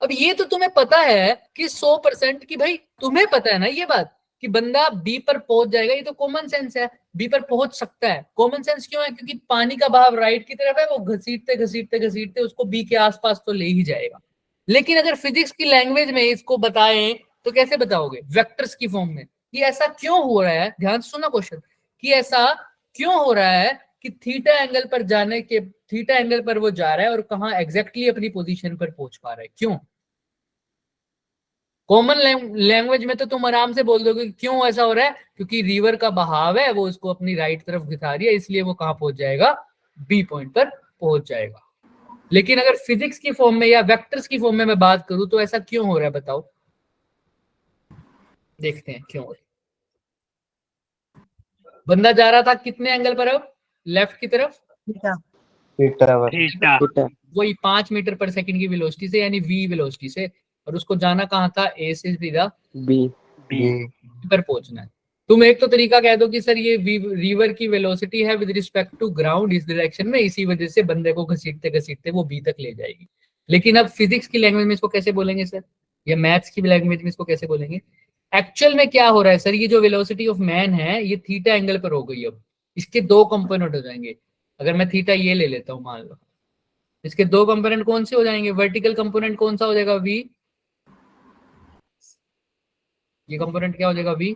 अब ये तो तुम्हें पता है कि 100% की भाई, तुम्हें पता है ना ये बात कि बंदा बी पर पहुंच जाएगा, ये तो कॉमन सेंस है, बी पर पहुंच सकता है। कॉमन सेंस क्यों है, क्योंकि पानी का बहाव राइट की तरफ है, वो घसीटते उसको बी के आसपास तो ले ही जाएगा। लेकिन अगर फिजिक्स की लैंग्वेज में इसको बताएं तो कैसे बताओगे, वेक्टर्स की फॉर्म में, कि ऐसा क्यों हो रहा है, ध्यान से सुना क्वेश्चन, कि ऐसा क्यों हो रहा है कि थीटा एंगल पर वो जा रहा है और कहां एग्जैक्टली अपनी पोजीशन पर पहुंच पा रहा है, क्यों। कॉमन लैंग्वेज में तो तुम आराम से बोल दोगे क्यों ऐसा हो रहा है, क्योंकि रिवर का बहाव है, वो उसको अपनी राइट तरफ घिसा रही है, इसलिए वो कहां पहुंच जाएगा, बी पॉइंट पर पहुंच जाएगा। लेकिन अगर फिजिक्स की फॉर्म में या वेक्टर्स की फॉर्म में मैं बात करूं तो ऐसा क्यों हो रहा है बताओ, देखते हैं क्यों हो रहा है। बंदा जा रहा था कितने एंगल पर, अब लेफ्ट की तरफ, थीटा थीटा वही 5 मीटर पर सेकंड की वेलोसिटी से, यानी v वेलोसिटी से, और उसको जाना कहां था, ए से सीधा B. पर पहुंचना है। तुम एक तो तरीका कह दो कि सर ये रिवर की वेलोसिटी है विद रिस्पेक्ट टू ग्राउंड इस डायरेक्शन में, इसी वजह से बंदे को घसीटते वो बी तक ले जाएगी। लेकिन अब फिजिक्स की लैंग्वेज में इसको कैसे बोलेंगे सर, या मैथ्स की लैंग्वेज में इसको कैसे बोलेंगे। एक्चुअल में क्या हो रहा है सर, ये जो वेलोसिटी ऑफ मैन है ये थीटा एंगल पर हो गई, अब इसके दो कंपोनेंट हो जाएंगे। अगर मैं थीटा ये ले लेता हूं मान लो, इसके दो कंपोनेंट कौन से हो जाएंगे, वर्टिकल कंपोनेंट कौन सा हो जाएगा, v, ये कंपोनेंट क्या हो जाएगा, v,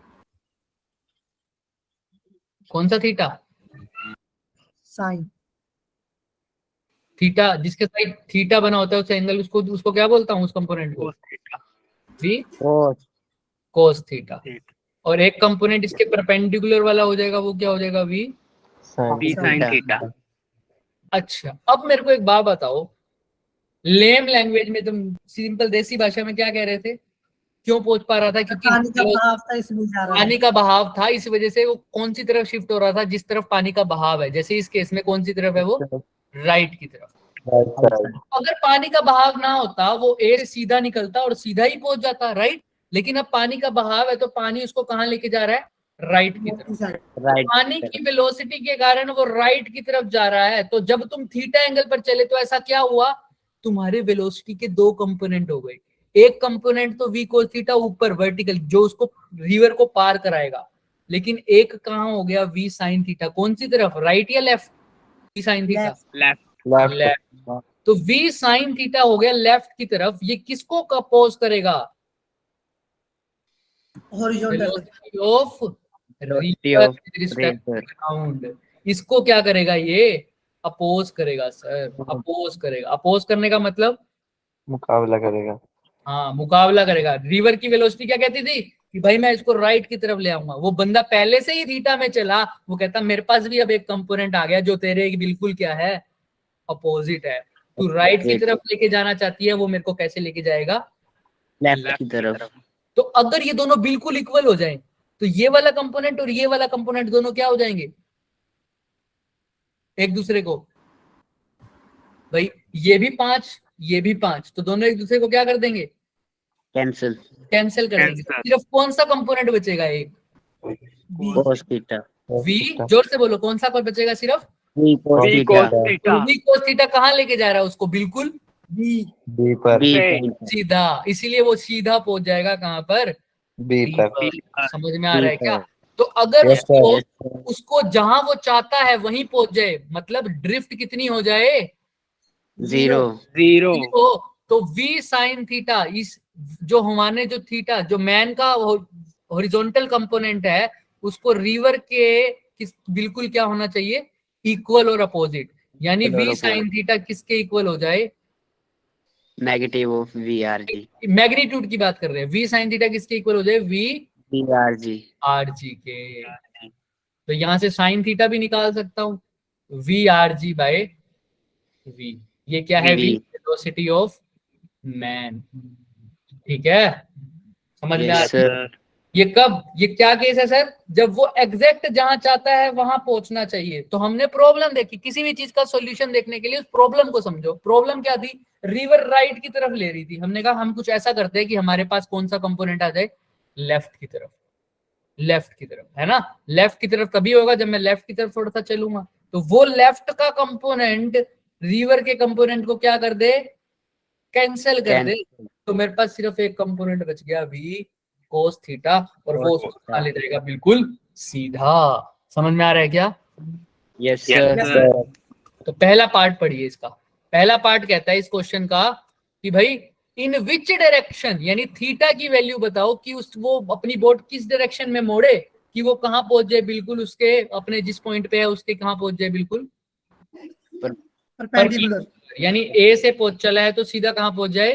कौन सा थीटा, साइन थीटा जिसके साइड थीटा बना होता है उस एंगल, उसको क्या बोलता हूँ, उस कंपोनेंट को v cos थीटा। और एक कंपोनेंट इसके परपेंडिकुलर वाला हो जाएगा, वो क्या हो जाएगा, v sin थीटा। अच्छा, अब मेरे को एक बात बताओ, लेम लैंग्वेज में तुम सिंपल देसी भाषा में क्या कह रहे थे, क्यों पहुंच पा रहा था, क्योंकि पानी का बहाव था इसलिए जा रहा है। पानी का बहाव था, इस वजह से वो कौन सी तरफ शिफ्ट हो रहा था, जिस तरफ पानी का बहाव है। जैसे इस केस में कौन सी तरफ है, वो राइट की तरफ। अगर पानी का बहाव ना होता, वो ए से सीधा निकलता और सीधा ही पहुंच जाता, राइट। लेकिन अब पानी का बहाव है तो पानी उसको कहाँ लेके जा रहा है, राइट की तरफ। Right. पानी की वेलोसिटी के कारण वो राइट की तरफ जा रहा है। तो जब तुम थीटा एंगल पर चले तो ऐसा क्या हुआ, तुम्हारे वेलोसिटी के दो कंपोनेंट हो गए। एक कंपोनेंट तो v cos थीटा ऊपर वर्टिकल, जो उसको रिवर को पार कराएगा, लेकिन एक कहाँ हो गया, v sin थीटा, कौन सी तरफ, राइट या left, v sin theta, left. तो v sin थीटा हो गया लेफ्ट की तरफ। ये किसको अपोज करेगा, horizontal velocity of Velocity river of with respect to river. Ground. इसको क्या करेगा, ये अपोज करेगा सर, अपोज करेगा। अपोज करने का मतलब मुकाबला करेगा। हाँ, मुकाबला करेगा। रिवर की वेलोसिटी क्या कहती थी कि भाई मैं इसको राइट की तरफ ले आऊंगा, वो बंदा पहले से ही थीटा में चला, वो कहता मेरे पास भी अब एक कंपोनेंट आ गया जो तेरे बिल्कुल क्या है, अपोजिट है। तू राइट की तरफ लेके जाना चाहती है, वो मेरे को कैसे लेके जाएगा, Left की तरफ. तो अगर ये दोनों बिल्कुल इक्वल हो जाएं तो ये वाला कंपोनेंट और ये वाला कंपोनेंट दोनों क्या हो जाएंगे, एक दूसरे को, भाई ये भी 5 ये भी 5, तो दोनों एक दूसरे को क्या कर देंगे, Cancel. कैंसिल कर देंगे। Cancel. सिर्फ कौन सा कंपोनेंट बचेगा, एक Cos theta. v, जोर से बोलो कौन सा बचेगा, सिर्फ V cos v theta. cos theta v cos theta कहाँ लेके जा रहा है उसको, बिल्कुल बी बी पर B से sin theta. सीधा, इसीलिए वो सीधा पहुंच जाएगा कहाँ पर, बी B तक पर। समझ में आ रहा है B क्या? पर. तो अगर Yes, sir. उसको Yes, sir. उसको जहां वो चाहता है वहीं पहुंच जाए, मतलब ड्रिफ्ट कितनी हो जाए, 0. 0 0, तो v साइन थीटा, इस जो हमारे जो थीटा जो मैन का हॉरिजॉन्टल कंपोनेंट है, उसको रिवर के किस बिल्कुल क्या होना चाहिए, इक्वल और अपोजिट। यानी Equal और v साइन थीटा किसके इक्वल हो जाए, Negative of VRG. मैग्नीट्यूड की बात कर रहे हैं, v साइन थीटा किसके इक्वल हो जाए, v VRG. आर जी के। तो यहां से साइन थीटा भी निकाल सकता हूं, V R G by V. ये क्या है, V. V velocity of man. ठीक है, समझ में आ Yes, रहा है? sir. ये कब, ये क्या केस है सर, जब वो एग्जैक्ट जहां चाहता है वहां पहुंचना चाहिए। तो हमने प्रॉब्लम देखी, किसी भी चीज का सॉल्यूशन देखने के लिए उस प्रॉब्लम को समझो। प्रॉब्लम क्या थी, रिवर राइट की तरफ ले रही थी। हमने कहा हम कुछ ऐसा करते हैं कि हमारे पास कौन सा कंपोनेंट आ जाए, लेफ्ट की तरफ, लेफ्ट की तरफ, है ना। लेफ्ट की तरफ तभी होगा जब मैं लेफ्ट की तरफ थोड़ा सा चलूंगा। तो वो लेफ्ट का कंपोनेंट रिवर के कंपोनेंट को क्या कर दे, कैंसिल कर दे। Cancel. तो मेरे पास सिर्फ एक कंपोनेंट बच गया, वी कोस थीटा, और वो Cos उसको बना ले जाएगा बिल्कुल सीधा। समझ में आ रहा है क्या? Yes, Yes, sir. sir. तो पहला पार्ट पढ़िए इसका। पहला पार्ट कहता है इस क्वेश्चन का कि भाई इन विच डायरेक्शन, यानी थीटा की वैल्यू बताओ कि उस वो अपनी बोट किस डायरेक्शन में मोड़े कि वो कहां पहुंच जाए, बिल्कुल उसके अपने जिस पॉइंट पे है उसके कहां पहुंच जाए, बिल्कुल परपेंडिकुलर यानी ए से पहुंच चला है तो सीधा कहां पहुंच जाए,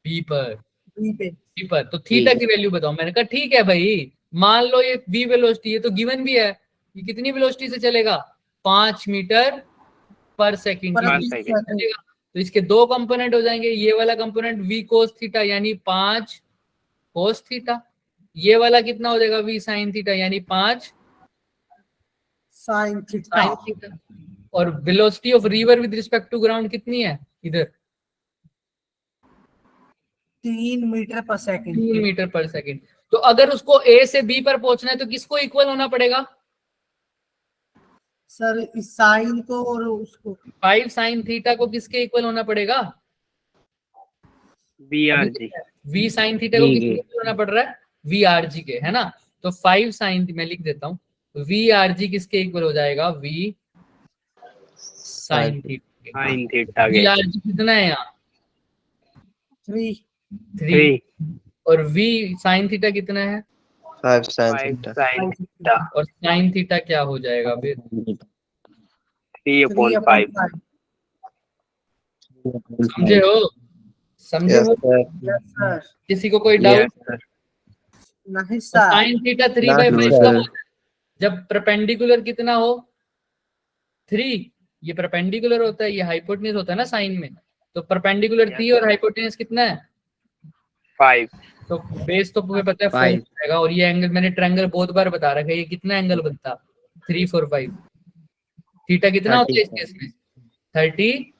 बी पर। बी पे बी पर। तो थीटा की वैल्यू बताओ। मैंने कहा ठीक है भाई, मान लो ये v वेलोसिटी है तो गिवन भी है, ये कितनी वेलोसिटी से चलेगा, 5 मीटर पर सेकंड की पर वेलोसिटी से second। चलेगा। तो इसके दो कंपोनेंट हो जाएंगे, ये वाला कंपोनेंट v cos थीटा यानी 5 cos थीटा, ये वाला कितना हो जाएगा, v sin थीटा यानी 5 साइन थीटा sin थीटा। और velocity of river with respect to ground कितनी है इधर, 3 metre per second 3 metre per second. तो अगर उसको ए से बी पर पहुंचना है तो किसको इक्वल होना पड़ेगा, सर इस साइन को और उसको 5 sin थीटा को किसके इक्वल होना पड़ेगा, VRG v sin थीटा को V किसके के। इक्वल होना पड़ रहा है, वी आर जी के, है ना। तो 5 sin, मैं लिख देता हूँ, वी आर जी किसके इक्वल हो जाएगा, v sin थीटा के। sin theta वी के आर जी कितना है यहाँ, 3 3, 3 और v sin थीटा कितना है, 5 sin 5 theta sin theta और sin थीटा क्या हो जाएगा फिर, 3/5 समझे हो, समझे yes हो, sir यस सर किसी को कोई डाउट। Yes, sir. नहीं सर साइन थीटा 3 ना बाई sir. 5 कब होता है, जब परपेंडिकुलर कितना हो, 3। ये परपेंडिकुलर होता है, ये हाइपोटेन्यूज होता है ना साइन में। तो परपेंडिकुलर Yes, 3 और हाइपोटेन्यूज कितना है, 5 तो बेस तो तुम्हें पता है 4 5. जाएगा। और ये एंगल मैंने ट्रायंगल बहुत बार बता रखा है, ये कितना एंगल बनता, 3 4 5। थीटा कितना होता है इस केस में, 30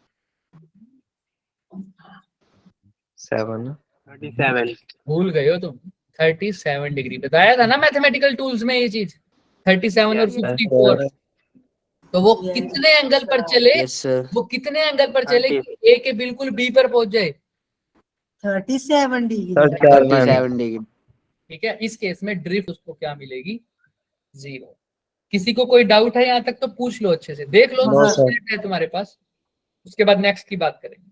7 37 भूल गए हो तुम, 37 डिग्री बताया था ना मैथमेटिकल टूल्स में ये चीज, 37 और Yes, 54। तो वो Yes, कितने एंगल पर चले, Yes, sir. वो कितने एंगल पर चले कि ए के बिल्कुल बी पर पहुंच जाए, 37 डिग्री 37 degree. ठीक है। इस केस में ड्रिफ्ट उसको क्या मिलेगी, 0। किसी को कोई डाउट है यहाँ तक तो पूछ लो, अच्छे से देख लो, No, 10 sir. मिनट है तुम्हारे पास, उसके बाद नेक्स्ट की बात करेंगे।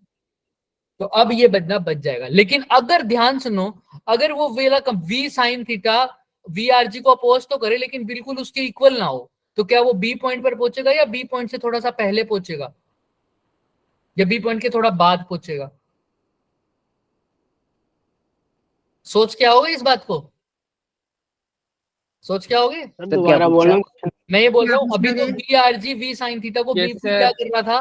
तो अब ये बचना बच जाएगा। लेकिन अगर ध्यान सुनो, अगर वो वेला V sine theta V R G को अपोज तो करे लेकिन बिल्कुल उसके इक्वल ना हो, तो क्या वो बी पॉइंट पर पहुंचेगा या बी पॉइंट से थोड़ा सा पहले पहुंचेगा या बी पॉइंट के थोड़ा बाद पहुंचेगा, सोच क्या होगा इस बात को, सोच क्या होगे। सर दोबारा बोलना मैं ये बोल रहा हूँ क्या अभी तो पूछ V R G V sine theta को Yes, बी sir. क्या कर रहा था,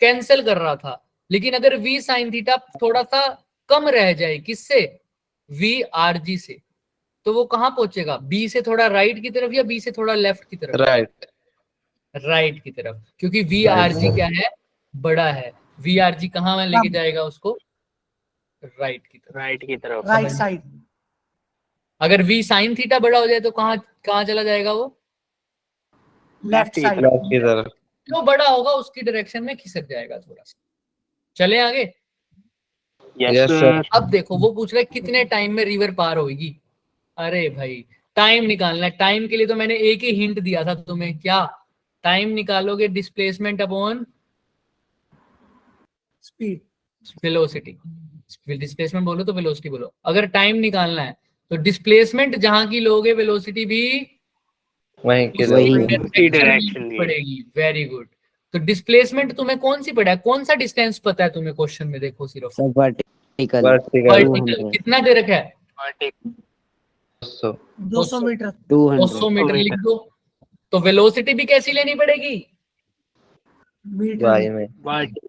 कैंसिल कर रहा था। लेकिन अगर वी साइन थीटा थोड़ा सा कम रह जाए किससे, वी आर जी से, तो वो कहां पहुंचेगा, बी से थोड़ा राइट की तरफ या बी से थोड़ा लेफ्ट की तरफ, right राइट की तरफ, क्योंकि V Right, R G sir. क्या है, बड़ा है। वी आर जी कहां में लेके जाएगा उसको, राइट की तरफ। राइट की तरफ राइट साइड अगर वी साइन थीटा बड़ा हो जाए तो कहां कहां चला जाएगा वो, लेफ्ट साइड left की तरफ जो बड़ा होगा उसकी डायरेक्शन में खिसक जाएगा थोड़ा सा। चले आगे। Yes, Yes, sir. sir. अब देखो वो पूछ रहा है कितने टाइम में रिवर पार होगी। अरे भाई टाइम निकालना है, टाइम के लिए तो मैंने एक ही हिंट दिया था तुम्हें, क्या टाइम निकालोगे displacement upon speed. Velocity. Displacement बोलो तो वेलोसिटी बोलो। अगर टाइम निकालना है तो डिस्प्लेसमेंट जहां की लोगे वेलोसिटी भी वहीं के उसी वही। direction direction में में। पड़ेगी। Very good. तो डिस्प्लेसमेंट तुम्हें कौन सी पड़ा है, कौन सा डिस्टेंस पता है तुम्हें क्वेश्चन में, देखो सिर्फ सर वर्टिकल वर्टिकल वर्टिकल 200 कितना दे रखा है, Vertical. 200 मीटर। 200 200 मीटर लिख दो। तो वेलोसिटी भी कैसी लेनी पड़ेगी, मीटर वाई में। में Vertical.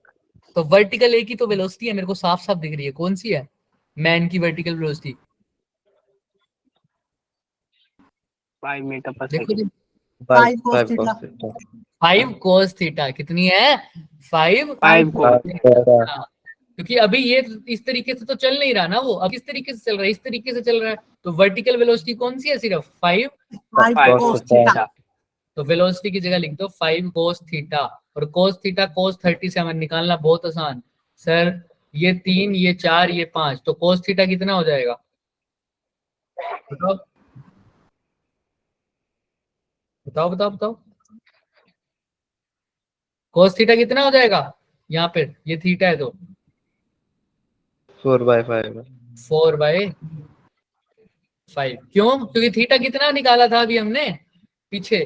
तो वर्टिकल एक ही तो वेलोसिटी है, मेरे को साफ साफ दिख रही है, कौन सी है मैन की वर्टिकल वेलोसिटी, 5 meter per देखो second. जी। 5 cos five theta. cos 5 cos theta कितनी है, 5 5 cos. theta. क्योंकि अभी ये इस तरीके से तो चल नहीं रहा ना, वो अब किस तरीके से चल रहा है, इस तरीके से चल रहा है। तो वर्टिकल वेलोसिटी कौन सी है, सिर्फ 5। 5 5 cos cos थीटा। theta. तो वेलोसिटी की जगह लिख दो 5 cos थीटा। और cos थीटा cos 37 निकालना बहुत आसान सर, ये 3 ये 4 ये 5, तो cos थीटा कितना हो जाएगा बताओ बताओ बताओ बताओ, cos थीटा कितना हो जाएगा, यहाँ पे ये थीटा है तो 4/5 4/5। क्यों, क्योंकि थीटा कितना निकाला था अभी हमने पीछे,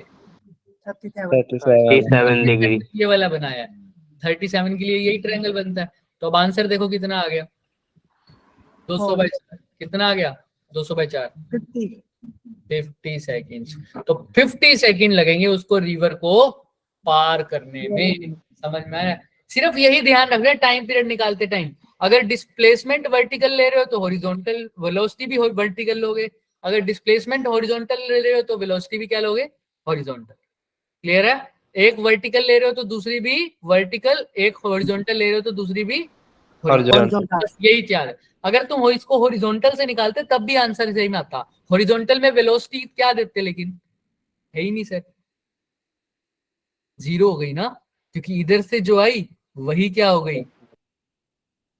37। 37 degree. ये वाला बनाया है 37 के लिए यही ट्रायंगल बनता है। तो अब आंसर देखो कितना आ गया, 200/4 कितना आ गया, 200/4 50। 50 सेकेंड। तो 50 सेकेंड लगेंगे उसको रिवर को पार करने में, समझ में आया। सिर्फ यही ध्यान रखना टाइम पीरियड निकालते टाइम, अगर डिस्प्लेसमेंट वर्टिकल ले रहे हो तो हॉरिजॉन्टल वेलोसिटी भी वर्टिकल लोगे, अगर डिस्प्लेसमेंट हॉरिजॉन्टल ले रहे हो तो वेलोसिटी भी क्या लोगे, हॉरिजॉन्टल। क्लियर है, एक वर्टिकल ले रहे हो तो दूसरी भी वर्टिकल, एक हॉरिजॉन्टल ले रहे हो तो दूसरी भी Horizontal. बस यही चार है। अगर तुम इसको हॉरिजॉन्टल से निकालते तब भी आंसर सही में आता। हॉरिजॉन्टल में वेलोसिटी क्या देते, लेकिन है ही नहीं सर, 0 हो गई ना, क्योंकि इधर से जो आई वही क्या हो गई,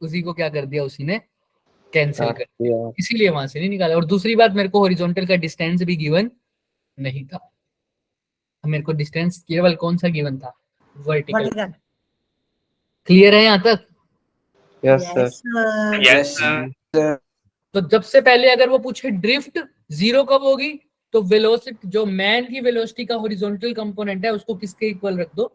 उसी को क्या कर दिया उसी ने कैंसिल कर दिया, Yeah. इसीलिए वहां से नहीं निकाला। और दूसरी बात, मेरे को हॉरिजॉन्टल का डिस्टेंस भी गिवन नहीं था, मेरे को डिस्टेंस केवल कौन सा गिवन था, वर्टिकल। वर्टिकल। क्लियर है यहाँ तक। Yes, sir. sir। Yes, sir. तो जब से पहले अगर वो पूछे ड्रिफ्ट 0 कब होगी, तो वेलोसिटी जो मैन की वेलोसिटी का हॉरिजॉन्टल कंपोनेंट है उसको किसके इक्वल रख दो,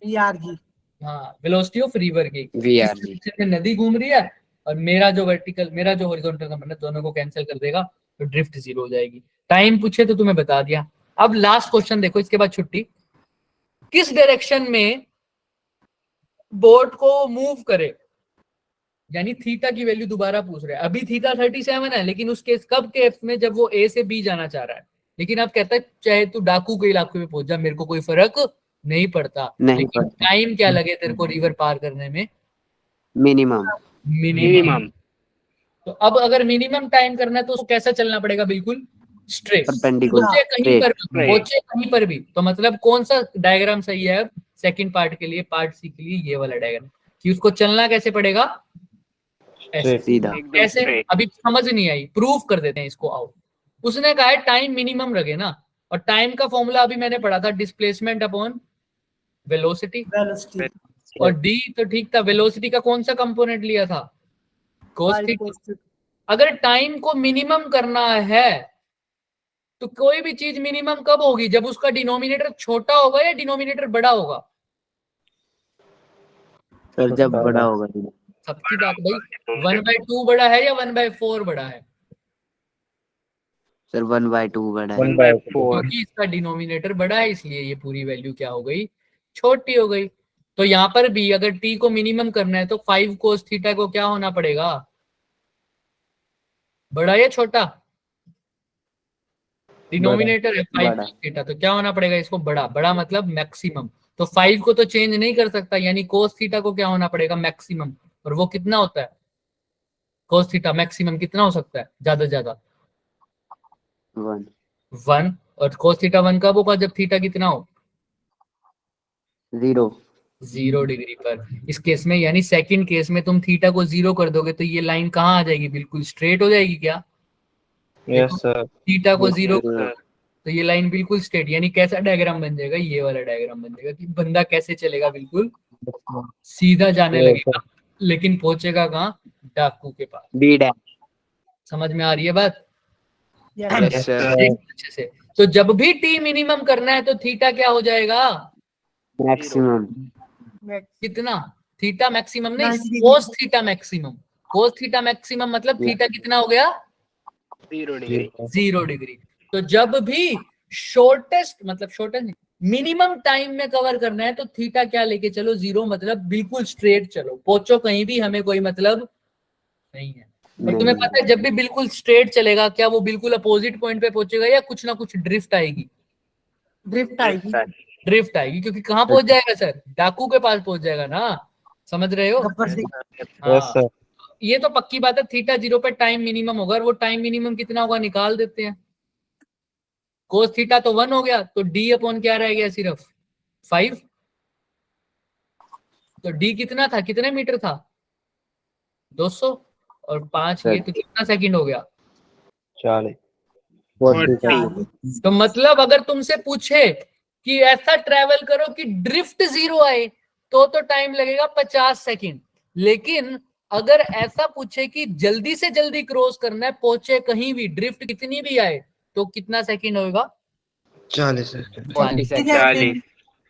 VRG। हाँ वेलोसिटी ऑफ रिवर की। VRG। इससे नदी घूम रही है और मेरा जो वर्टिकल, मेरा जो हॉरिजॉन्टल कंपोनेंट, दोनों को कैंसिल कर देगा तो ड्रिफ्ट 0 हो जाएगी। टाइम पूछे तो तुम्हें बता दिया। अब लास्ट क्वेश्चन देखो, इसके बाद छुट्टी। किस डायरेक्शन में बोट को मूव करे, यानी थीटा की वैल्यू दोबारा पूछ रहे हैं। अभी थीटा 37 है, लेकिन उस केस कब केस में, जब वो ए से बी जाना चाह रहा है। लेकिन अब कहता है चाहे तू डाकू के इलाके में पहुंच जा, मेरे को कोई फर्क नहीं पड़ता, नहीं लेकिन पड़ता। टाइम क्या लगे तेरे को रिवर पार करने में, मिनिमम। मिनिमम। तो अब अगर मिनिमम टाइम करना है तो उसको कैसा चलना पड़ेगा, बिल्कुल स्ट्रेट, परपेंडिकुलर पहुंचे कहीं पर भी, Straight. पहुंचे कहीं पर भी। तो मतलब कौन सा डायग्राम सही है अब सेकंड पार्ट के लिए, पार्ट सी के लिए, ये वाला डायग्राम, कि उसको चलना कैसे पड़ेगा, ऐसे। सीधा। एकदम कैसे, straight. अभी समझ नहीं आई, प्रूफ कर देते हैं इसको। आओ, उसने कहा है टाइम मिनिमम रखे ना, और टाइम का फॉर्मूला अभी मैंने पढ़ा था, डिस्प्लेसमेंट अपॉन वेलोसिटी। वेलोसिटी। और डी तो ठीक था, वेलोसिटी का कौन सा कंपोनेंट लिया था, cos 5 थीटा। cos theta. अगर टाइम को मिनिमम करना है तो कोई भी चीज मिनिमम कब होगी, जब उसका डिनोमिनेटर छोटा होगा या डिनोमिनेटर बड़ा होगा, सर जब बड़ा होगा। सबकी बात भाई, 1/2 बड़ा है या 1/4 बड़ा है, सर 1/2 बड़ा है। 1/4. क्योंकि इसका डिनोमिनेटर बड़ा है इसलिए ये पूरी वैल्यू क्या हो गई, छोटी हो गई। तो यहाँ पर भी अगर t को मिनिमम करना है तो 5 cos थीटा को क्या होना पड़ेगा, बड़ा या छोटा, डिनोमिनेटर है 5 बड़ा। cos थीटा, तो क्या होना पड़ेगा इसको, बड़ा। बड़ा मतलब मैक्सिमम। तो 5 को तो चेंज नहीं कर सकता, यानी cos थीटा को क्या होना पड़ेगा, मैक्सिमम। और वो कितना होता है, cos थीटा मैक्सिमम कितना हो सकता है, ज्यादा से ज्यादा 1। 1। और cos थीटा 1 कब होगा, जब थीटा कितना हो, 0। 0 डिग्री पर। इस केस में यानी सेकंड केस में तुम थीटा को 0 कर दोगे तो ये लाइन कहाँ आ जाएगी, बिल्कुल स्ट्रेट हो जाएगी क्या? Yes, sir. थीटा को Yes, 0 sir. तो ये लाइन बिल्कुल स्ट्रेट, यानी कैसा डायग्राम बन जाएगा, ये वाला डायग्राम बन जाएगा कि बंदा कैसे चलेगा, बिल्कुल सीधा जाने Yes, लगेगा, लेकिन पहुंचेगा कहाँ, डाकू के पास। B dash. समझ में आ रही है बात? Yes, Yes, sir. अच्छे से। तो जब भी टी मिनिमम करना है तो थीटा क्या हो जाएगा, मैक्सिमम। कितना, थीटा मैक्सिमम नहीं, 90 degree. Cos theta maximum. Cos theta maximum मतलब Yeah. थीटा कितना हो गया, 0 डिग्री। 0 डिग्री। तो जब भी शॉर्टेस्ट मतलब शॉर्टेस्ट मिनिमम टाइम में कवर करना है तो थीटा क्या लेके चलो, 0, मतलब बिल्कुल स्ट्रेट चलो, पहुंचो कहीं भी, हमें कोई मतलब नहीं है। और तुम्हें पता है जब भी बिल्कुल स्ट्रेट चलेगा क्या वो बिल्कुल अपोजिट पॉइंट पे पहुंचेगा या कुछ ना कुछ ड्रिफ्ट आएगी, ड्रिफ्ट आएगी। ड्रिफ्ट आएगी, क्योंकि कहाँ पहुंच जाएगा सर, डाकू के पास पहुंच जाएगा ना, समझ रहे हो? गब्बर सिंह। Yes, sir. ये तो पक्की बात है, थीटा 0 पे टाइम मिनिमम होगा, और वो टाइम मिनिमम कितना होगा निकाल देते हैं। कोस थीटा तो 1 हो गया, तो डी अपॉन क्या रह गया, सिर्फ 5। तो डी कितना था, कितने मीटर था, 200, और 5 ये तो कितना सेकंड हो गया, 40. 40. तो मतलब अगर तुमसे पूछे कि ऐसा ट्रेवल करो कि ड्रिफ्ट 0 आए तो टाइम लगेगा 50 सेकंड, लेकिन अगर ऐसा पूछे कि जल्दी से जल्दी क्रॉस करना है, पहुंचे कहीं भी, ड्रिफ्ट कितनी भी आए तो कितना सेकंड होगा, 40 second. 40 सेकंड। 40।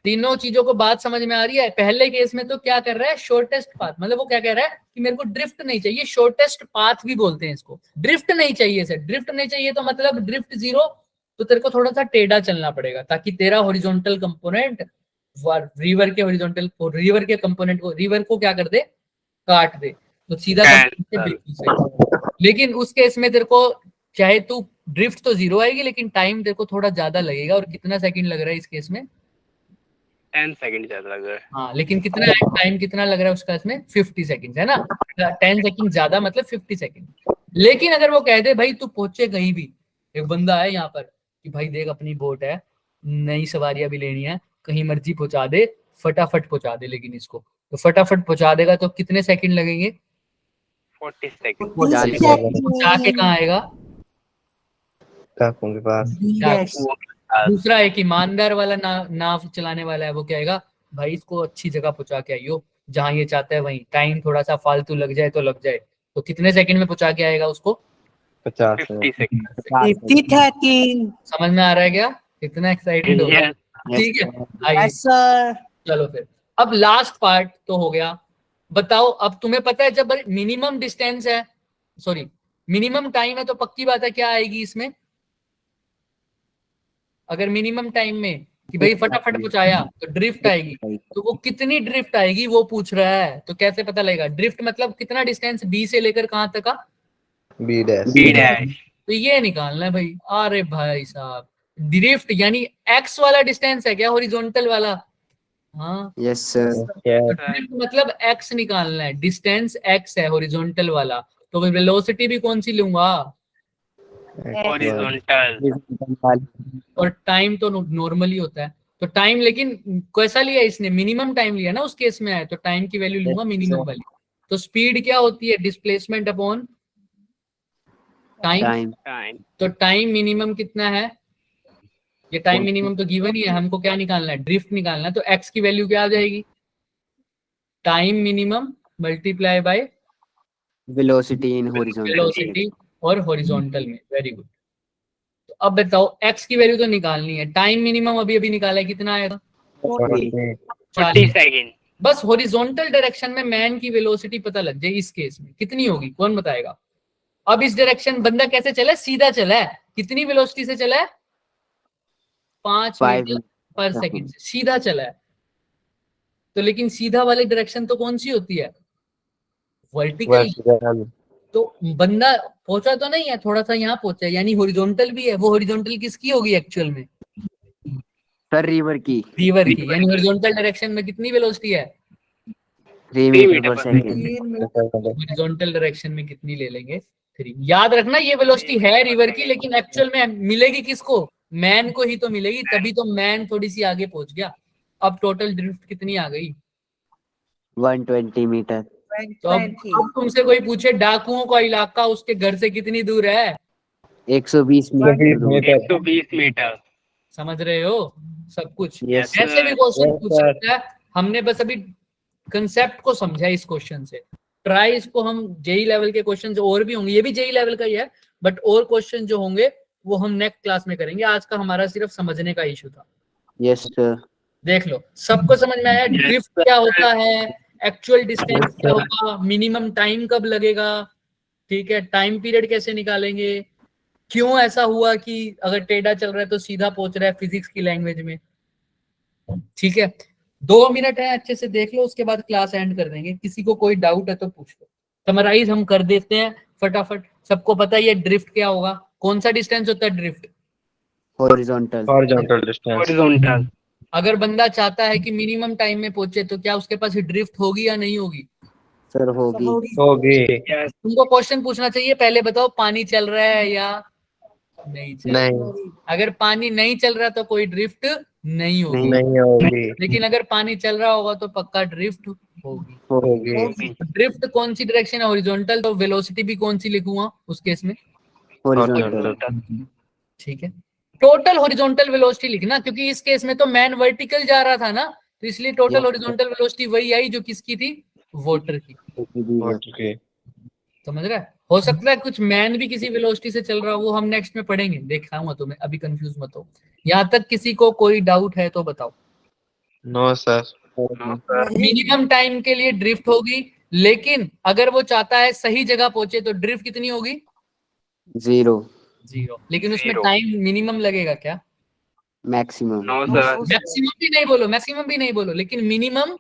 तीनों चीजों को बात समझ में आ रही है? पहले केस में तो क्या कर रहा है, शॉर्टेस्ट पाथ, मतलब वो क्या कह रहा है कि मेरे को ड्रिफ्ट नहीं चाहिए, शॉर्टेस्ट पाथ भी बोलते हैं इसको, ड्रिफ्ट नहीं चाहिए सर, ड्रिफ्ट नहीं चाहिए तो मतलब ड्रिफ्ट 0, तो तेरे को थोड़ा सा टेढ़ा चलना पड़ेगा ताकि तेरा हॉरिजॉन्टल कंपोनेंट रिवर के हॉरिजॉन्टल, रिवर के कंपोनेंट को, रिवर को क्या कर दे, काट दे, तो सीधा Cancel. बिल्कुल सही। लेकिन उस केस में तेरे को चाहे तू ड्रिफ्ट तो 0 आएगी, लेकिन टाइम तेरे को थोड़ा ज्यादा लगेगा, और कितना सेकंड लग रहा है इस केस में, 10 सेकंड ज्यादा लग रहा है। हाँ, लेकिन कितना टाइम कितना लग रहा है उसका, इसमें 50 सेकंड है ना, 10 सेकंड ज्यादा मतलब 50 सेकंड। लेकिन अगर वो कह दे भाई तू पहुंचे कहीं भी, एक बंदा है यहाँ पर कि भाई देख अपनी बोट है, नई सवारियां भी लेनी है, कहीं मर्जी पहुंचा दे, फटाफट पहुंचा दे, लेकिन इसको तो फटाफट पहुंचा देगा, तो कितने सेकंड लगेंगे, 40 सेकंड। 40 पहुंचा के कहाँ आएगा, डाकू के पास. डैश। दूसरा एक ईमानदार वाला नाव चलाने वाला है, वो कहेगा भाई इसको अच्छी जगह पहुंचा के आइयो, जहां ये चाहता है वहीं, टाइम थोड़ा सा फालतू लग जाए तो लग जाए, तो कितने सेकंड में पहुंचा के आएगा उसको, 50 50 सेकंड। 50 सेकंड। समझ में आ रहा है क्या, कितना एक्साइटेड हो, Yes. ठीक है, आइए यस सर। चलो फिर, अब लास्ट पार्ट तो हो गया। बताओ अब तुम्हें पता है जब मिनिमम डिस्टेंस है, सॉरी मिनिमम टाइम है, तो पक्की बात है क्या आएगी इसमें, अगर मिनिमम टाइम में कि भाई फटाफट पहुंचाया तो ड्रिफ्ट आएगी, तो वो कितनी ड्रिफ्ट आएगी वो पूछ रहा है, तो कैसे पता लगेगा, ड्रिफ्ट मतलब कितना डिस्टेंस बी से लेकर कहां तक का, B dash. B dash. तो ये निकालना है भाई। अरे भाई साहब, ड्रिफ्ट यानी एक्स वाला डिस्टेंस है क्या, हॉरिजॉन्टल वाला, हाँ, यस सर। Yeah. ड्रिफ्ट मतलब एक्स निकालना है, डिस्टेंस एक्स है हॉरिजॉन्टल वाला, तो वेलोसिटी भी कौन सी लूंगा, Horizontal. और टाइम तो नॉर्मली होता है, तो टाइम लेकिन कैसा लिया इसने, मिनिमम टाइम लिया ना उस केस में है, तो टाइम की वैल्यू लूंगा मिनिमम वाली। तो स्पीड क्या होती है, displacement upon time, time. Time. तो टाइम मिनिमम कितना है, ये टाइम मिनिमम तो गिवन ही है, हमको क्या निकालना है, ड्रिफ्ट निकालना है, तो एक्स की वैल्यू क्या आ जाएगी, time minimum multiply by velocity in horizontal. Velocity और हॉरिजॉन्टल में, वेरी गुड। तो अब बताओ एक्स की वैल्यू तो निकालनी है, टाइम मिनिमम अभी अभी निकाला है, कितना आएगा, 40. 40 सेकंड। बस हॉरिजॉन्टल डायरेक्शन में मैन की वेलोसिटी पता लग जाए इस केस में कितनी होगी, कौन बताएगा। अब इस डायरेक्शन बंदा कैसे चला है, सीधा चला है, कितनी वेलोसिटी से चला है, 5 मीटर पर सेकंड से सीधा चला है। तो लेकिन सीधा वाली डायरेक्शन तो कौन सी होती है, वर्टिकल। Vertical. तो बंदा पहुंचा तो नहीं है, थोड़ा सा यहाँ पहुंचा है, यानी हॉरिजॉन्टल भी है, वो हॉरिजॉन्टल किसकी होगी एक्चुअल में, सर रिवर की। रिवर की, यानी हॉरिजॉन्टल डायरेक्शन में कितनी वेलोसिटी है, 3 metre per second. Horizontal direction में कितनी ले लेंगे, 3। याद रखना ये वेलोसिटी है रिवर की, लेकिन एक्चुअल में मिलेगी किसको, मैन को ही तो मिलेगी, तभी तो मैन थोड़ी सी आगे पहुंच गया। अब टोटल ड्रिफ्ट कितनी आ गई, 120 मीटर। तो अब तुमसे कोई पूछे डाकुओं का इलाका उसके घर से कितनी दूर है, 120 मीटर दूर। 120 मीटर। समझ रहे हो सब कुछ। Yes, ऐसे भी क्वेश्चन Yes, पूछ sir. सकता है। हमने बस अभी कंसेप्ट को समझा इस क्वेश्चन से। ट्राई इसको हम जेई लेवल के क्वेश्चन और भी होंगे, ये भी जेई लेवल का ही है, बट और क्वेश्चन जो होंगे वो हम नेक्स्ट क्लास में करेंगे। आज का हमारा सिर्फ समझने का इशू था। Yes sir. देख लो सबको समझ में आया ड्रिफ्ट क्या होता है, एक्चुअल डिस्टेंस क्या होगा, मिनिमम टाइम कब लगेगा, ठीक है, टाइम पीरियड कैसे निकालेंगे, क्यों ऐसा हुआ कि अगर टेढ़ा चल रहा है तो सीधा पहुंच रहा है फिजिक्स की लैंग्वेज में, ठीक है। 2 मिनट है, अच्छे से देख लो, उसके बाद क्लास एंड कर देंगे। किसी को कोई डाउट है तो पूछ लो। समराइज हम कर देते हैं फटाफट। सबको पता है ये ड्रिफ्ट क्या होगा, कौन सा डिस्टेंस होता है drift, horizontal. Horizontal distance. Horizontal. अगर बंदा चाहता है कि मिनिमम टाइम में पहुंचे तो क्या उसके पास ड्रिफ्ट होगी या नहीं होगी? सर होगी। होगी। तुमको क्वेश्चन पूछना चाहिए पहले बताओ पानी चल रहा है या नहीं चल रहा? नहीं, अगर पानी नहीं चल रहा तो कोई ड्रिफ्ट नहीं होगी, नहीं होगी। लेकिन अगर पानी चल रहा होगा तो पक्का ड्रिफ्ट होगी। होगी। ड्रिफ्ट कौन सी डायरेक्शन है, हॉरिजॉन्टल, तो वेलोसिटी भी कौन सी लिखूंगा उस केस में? हॉरिजॉन्टल। ठीक है, टोटल हॉरिजॉन्टल वेलोसिटी लिखना, क्योंकि इस केस में तो मैन वर्टिकल जा रहा था ना, तो इसलिए टोटल हॉरिजॉन्टल वेलोसिटी वही आई जो किसकी थी, वाटर की। Okay. समझ रहा है? हो सकता है कुछ मैन भी किसी वेलोसिटी से चल रहा हो, वो हम नेक्स्ट में पढ़ेंगे, दिखाऊंगा तुम्हें, अभी कंफ्यूज मत हो। यहाँ तक किसी को कोई डाउट है तो बताओ। No, sir. मिनिमम टाइम के लिए ड्रिफ्ट होगी, लेकिन अगर वो चाहता है सही जगह पहुंचे तो ड्रिफ्ट कितनी होगी? 0। 0। लेकिन उसमें 0। टाइम मिनिमम लगेगा क्या? मैक्सिमम। No sir. मैक्सिमम भी नहीं बोलो, मैक्सिमम भी नहीं बोलो, लेकिन मिनिमम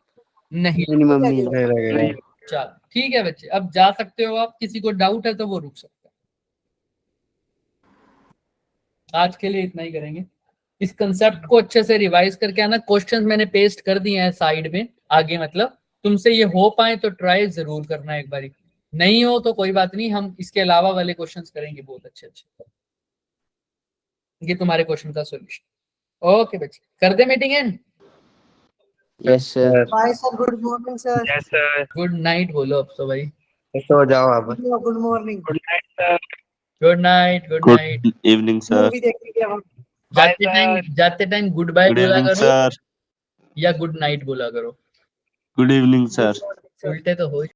नहीं। मिनिमम नहीं नहीं लगेगा। चलो ठीक है बच्चे, अब जा सकते हो आप। किसी को डाउट है तो वो रुक सकता है। आज के लिए इतना ही करेंगे। इस कंसेप्ट को अच्छे से रिवाइज करके आना। क्वेश्चंस मैंने पेस्ट कर दिए हैं साइड में आगे, मतलब तुमसे ये हो पाए तो ट्राई जरूर करना एक बारी, नहीं हो तो कोई बात नहीं, हम इसके अलावा वाले क्वेश्चंस करेंगे बहुत अच्छे अच्छे। ये तुम्हारे क्वेश्चन का सॉल्यूशन। ओके बच्चे, कर दे meeting end. Yes sir. Bye sir, good morning sir. Yes sir. Good night बोलो अब तो भाई। सो जाओ अब। Good morning. Good night sir. Good night, good night. Good evening sir. Movie देखने के बाद जाते टाइम गुड बाय गुड बोला इवनिंग करो सर। या गुड नाइट बोला करो, गुड इवनिंग सर। उल्टे तो हो